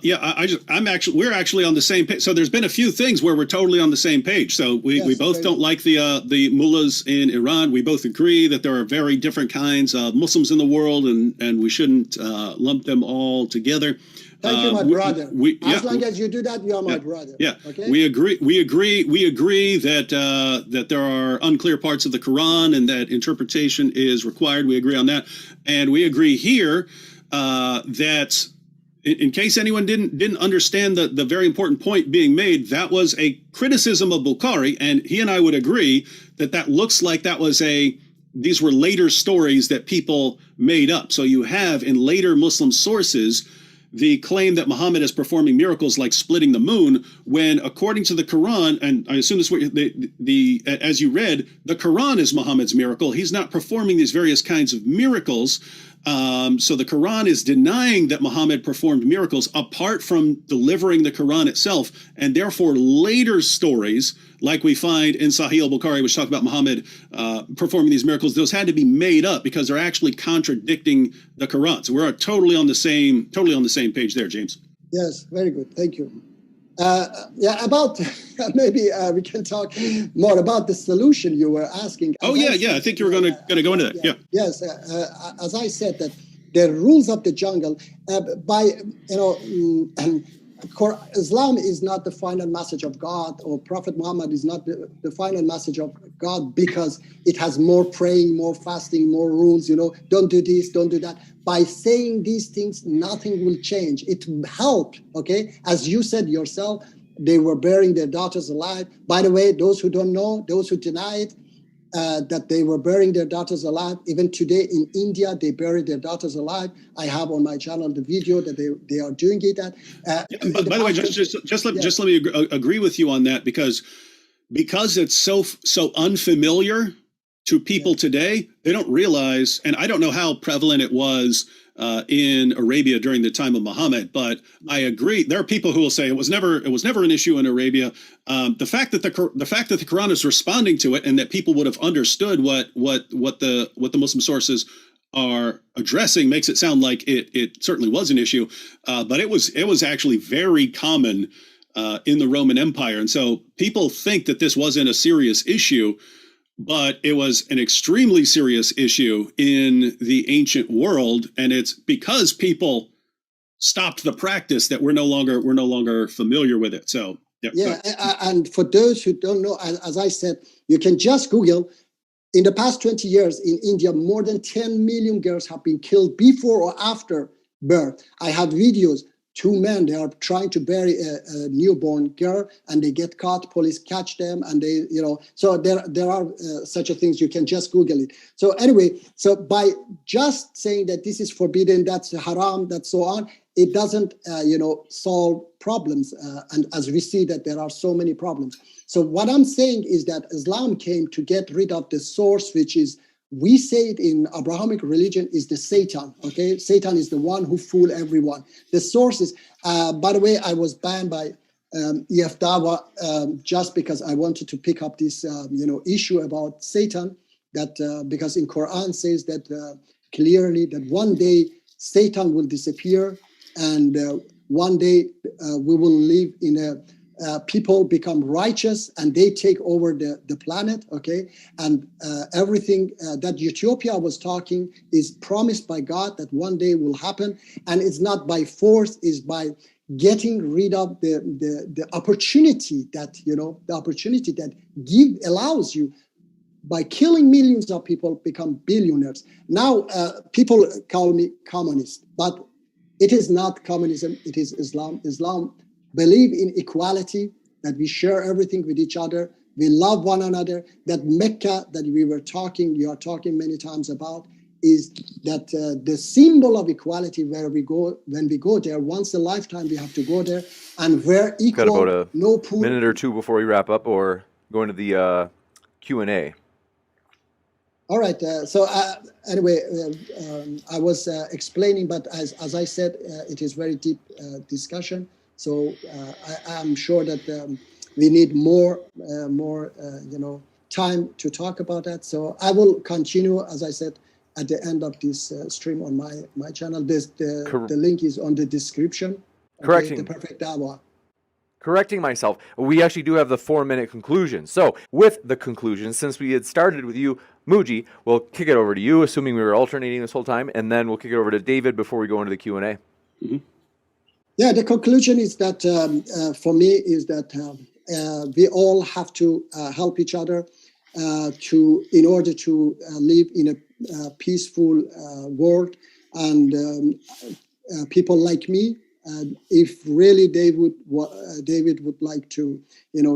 we're actually on the same page. So there's been a few things where we're totally on the same page. So we both don't like the mullahs in Iran. We both agree that there are very different kinds of Muslims in the world, and we shouldn't lump them all together. Thank you, my brother. As long as you do that, you are my brother. Yeah. Okay. We agree that there are unclear parts of the Quran and that interpretation is required. We agree on that, and we agree here that. In case anyone didn't understand the very important point being made, that was a criticism of Bukhari, and he and I would agree that looks like these were later stories that people made up. So you have in later Muslim sources the claim that Muhammad is performing miracles like splitting the moon, when according to the Quran, and I assume this is what as you read, the Quran is Muhammad's miracle. He's not performing these various kinds of miracles. So the Quran is denying that Muhammad performed miracles apart from delivering the Quran itself, and therefore later stories like we find in Sahih al-Bukhari, which talk about Muhammad performing these miracles, those had to be made up because they're actually contradicting the Quran. So we're totally on the same page there, James. Yes, very good. Thank you. About maybe we can talk more about the solution you were asking. I think you were going to go into that. Yeah. Yes, as I said, that the rules of the jungle Islam is not the final message of God, or Prophet Muhammad is not the final message of God, because it has more praying, more fasting, more rules. Don't do this, don't do that. By saying these things, nothing will change. It helped, okay? As you said yourself, they were burying their daughters alive. By the way, those who don't know, those who deny it, that they were burying their daughters alive. Even today in India, they bury their daughters alive. I have on my channel the video that they are doing it. By the way, just let me agree with you on that, because it's so unfamiliar to people today. They don't realize, and I don't know how prevalent it was in Arabia during the time of Muhammad, but I agree. There are people who will say it was never an issue in Arabia. The fact that the Quran is responding to it, and that people would have understood what the Muslim sources are addressing, makes it sound like it certainly was an issue. But it was actually very common in the Roman Empire, and so people think that this wasn't a serious issue. But it was an extremely serious issue in the ancient world, and it's because people stopped the practice that we're no longer familiar with it. So and for those who don't know, as I said, you can just Google. In the past 20 years in India, more than 10 million girls have been killed before or after birth. I have videos. 2 men, they are trying to bury a newborn girl, and they get caught. Police catch them, and they, so there are such a things. You can just Google it. So anyway, so by just saying that this is forbidden, that's haram, that's so on, it doesn't, solve problems. And as we see that there are so many problems. So what I'm saying is that Islam came to get rid of the source, which is, we say it in Abrahamic religion, is the Satan, okay? Satan is the one who fool everyone. The sources, by the way, I was banned by EF Dawah just because I wanted to pick up this, issue about Satan, that because in Quran says that clearly that one day Satan will disappear, and one day we will live in a people become righteous and they take over the planet, okay? And everything that Ethiopia was talking is promised by God that one day will happen. And it's not by force, it's by getting rid of the opportunity that, allows you, by killing millions of people, become billionaires. Now, people call me communist, but it is not communism, it is Islam. Islam believe in equality, that we share everything with each other, we love one another. That Mecca that you are talking many times about, is that the symbol of equality, where we go, when we go there, once a lifetime we have to go there, and where equal, got about no poor. Minute or two before we wrap up, or go into the Q&A. All right. Anyway, I was explaining, but as I said, it is very deep discussion. So I'm sure that we need more time to talk about that. So I will continue, as I said, at the end of this stream on my channel. Cor- The link is on the description. Okay, Correcting. the Perfect Dawah. Correcting myself, we actually do have the 4-minute conclusion. So with the conclusion, since we had started with you, Muji, we'll kick it over to you, assuming we were alternating this whole time, and then we'll kick it over to David before we go into the Q&A. Mm-hmm. Yeah, the conclusion is that for me is that we all have to help each other in order to live in a peaceful world, and people like me. If really David would like to,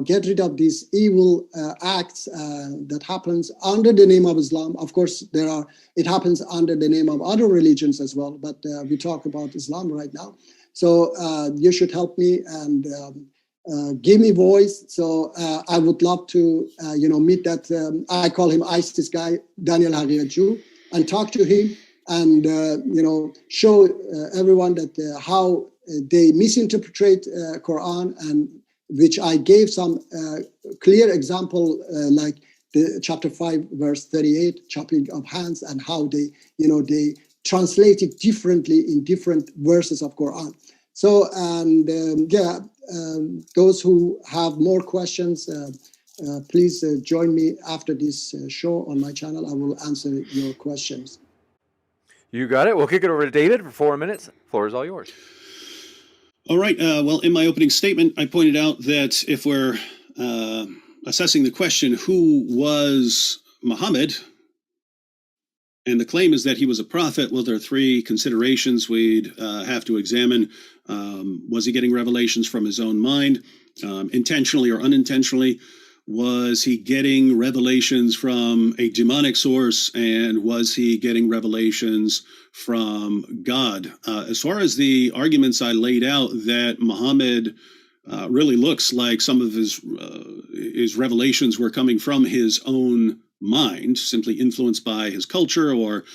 get rid of these evil acts that happens under the name of Islam. Of course, it happens under the name of other religions as well, but we talk about Islam right now. So you should help me and give me voice. So I would love to, meet that. I call him ISIS guy, Daniel Hagiraju, and talk to him and show everyone that how they misinterpret Quran, and which I gave some clear example, like the chapter 5 verse 38, chopping of hands, and how they translate it differently in different verses of Quran. So those who have more questions, please join me after this show on my channel. I will answer your questions. You got it. We'll kick it over to David for 4 minutes. Floor is all yours. All right. Well, in my opening statement, I pointed out that if we're assessing the question, who was Muhammad? And the claim is that he was a prophet. Well, there are 3 considerations we'd have to examine. Was he getting revelations from his own mind, intentionally or unintentionally? Was he getting revelations from a demonic source, and was he getting revelations from God? As far as the arguments I laid out, that Muhammad really looks like some of his revelations were coming from his own mind, simply influenced by his culture or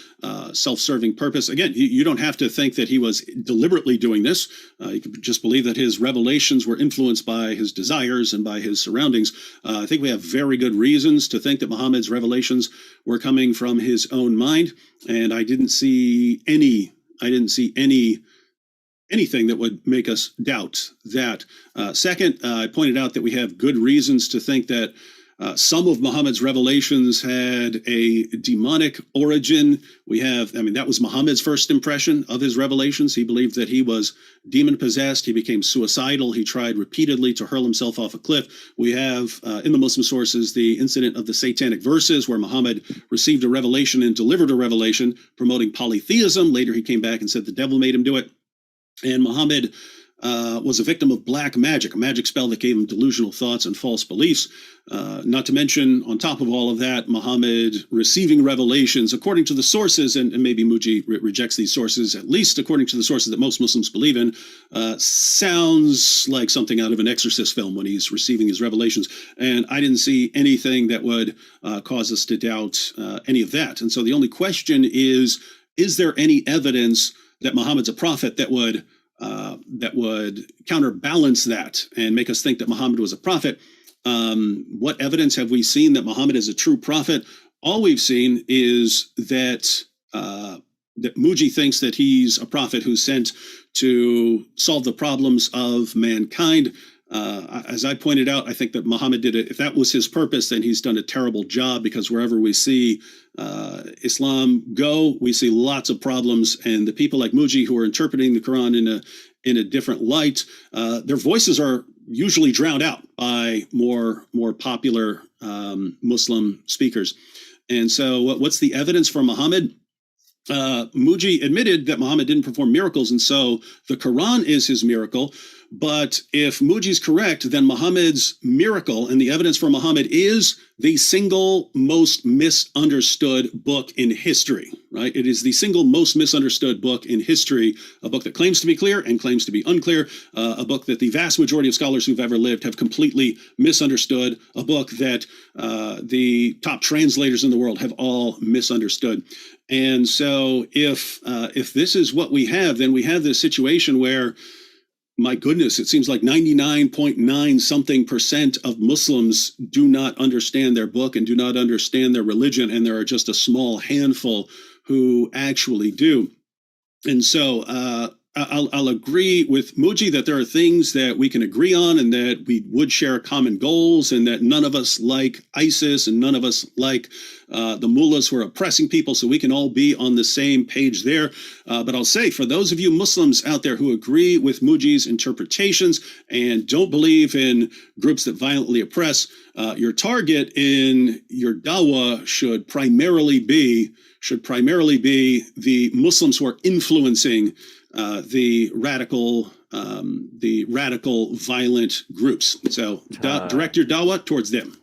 self-serving purpose. Again, you don't have to think that he was deliberately doing this. You could just believe that his revelations were influenced by his desires and by his surroundings. I think we have very good reasons to think that Muhammad's revelations were coming from his own mind, and I didn't see anything that would make us doubt that. Second, I pointed out that we have good reasons to think that some of Muhammad's revelations had a demonic origin. That was Muhammad's first impression of his revelations. He believed that he was demon possessed. He became suicidal. He tried repeatedly to hurl himself off a cliff. We have in the Muslim sources the incident of the satanic verses, where Muhammad received a revelation and delivered a revelation promoting polytheism. Later he came back and said the devil made him do it. And Muhammad was a victim of black magic, a magic spell that gave him delusional thoughts and false beliefs. Not to mention, on top of all of that, Muhammad receiving revelations according to the sources, and maybe Muji rejects these sources, at least according to the sources that most Muslims believe in, sounds like something out of an exorcist film when he's receiving his revelations. And I didn't see anything that would cause us to doubt any of that. And so the only question is there any evidence that Muhammad's a prophet that would counterbalance that and make us think that Muhammad was a prophet? What evidence have we seen that Muhammad is a true prophet? All we've seen is that Muji thinks that he's a prophet who's sent to solve the problems of mankind. As I pointed out, I think that Muhammad did it. If that was his purpose, then he's done a terrible job, because wherever we see Islam go, we see lots of problems. And the people like Muji, who are interpreting the Quran in a different light, their voices are usually drowned out by more popular Muslim speakers. And so what's the evidence for Muhammad? Muji admitted that Muhammad didn't perform miracles, and so the Quran is his miracle. But if Muji's correct, then Muhammad's miracle and the evidence for Muhammad is the single most misunderstood book in history, right? It is the single most misunderstood book in history, a book that claims to be clear and claims to be unclear, a book that the vast majority of scholars who've ever lived have completely misunderstood, a book that the top translators in the world have all misunderstood. And so if this is what we have, then we have this situation where my goodness, it seems like 99.9 something percent of Muslims do not understand their book and do not understand their religion. And there are just a small handful who actually do. And so I'll agree with Muji that there are things that we can agree on and that we would share common goals, and that none of us like ISIS and none of us like the mullahs who are oppressing people. So we can all be on the same page there. But I'll say, for those of you Muslims out there who agree with Muji's interpretations and don't believe in groups that violently oppress, your target in your dawah should primarily be the Muslims who are influencing the radical violent groups. So direct your dawah towards them.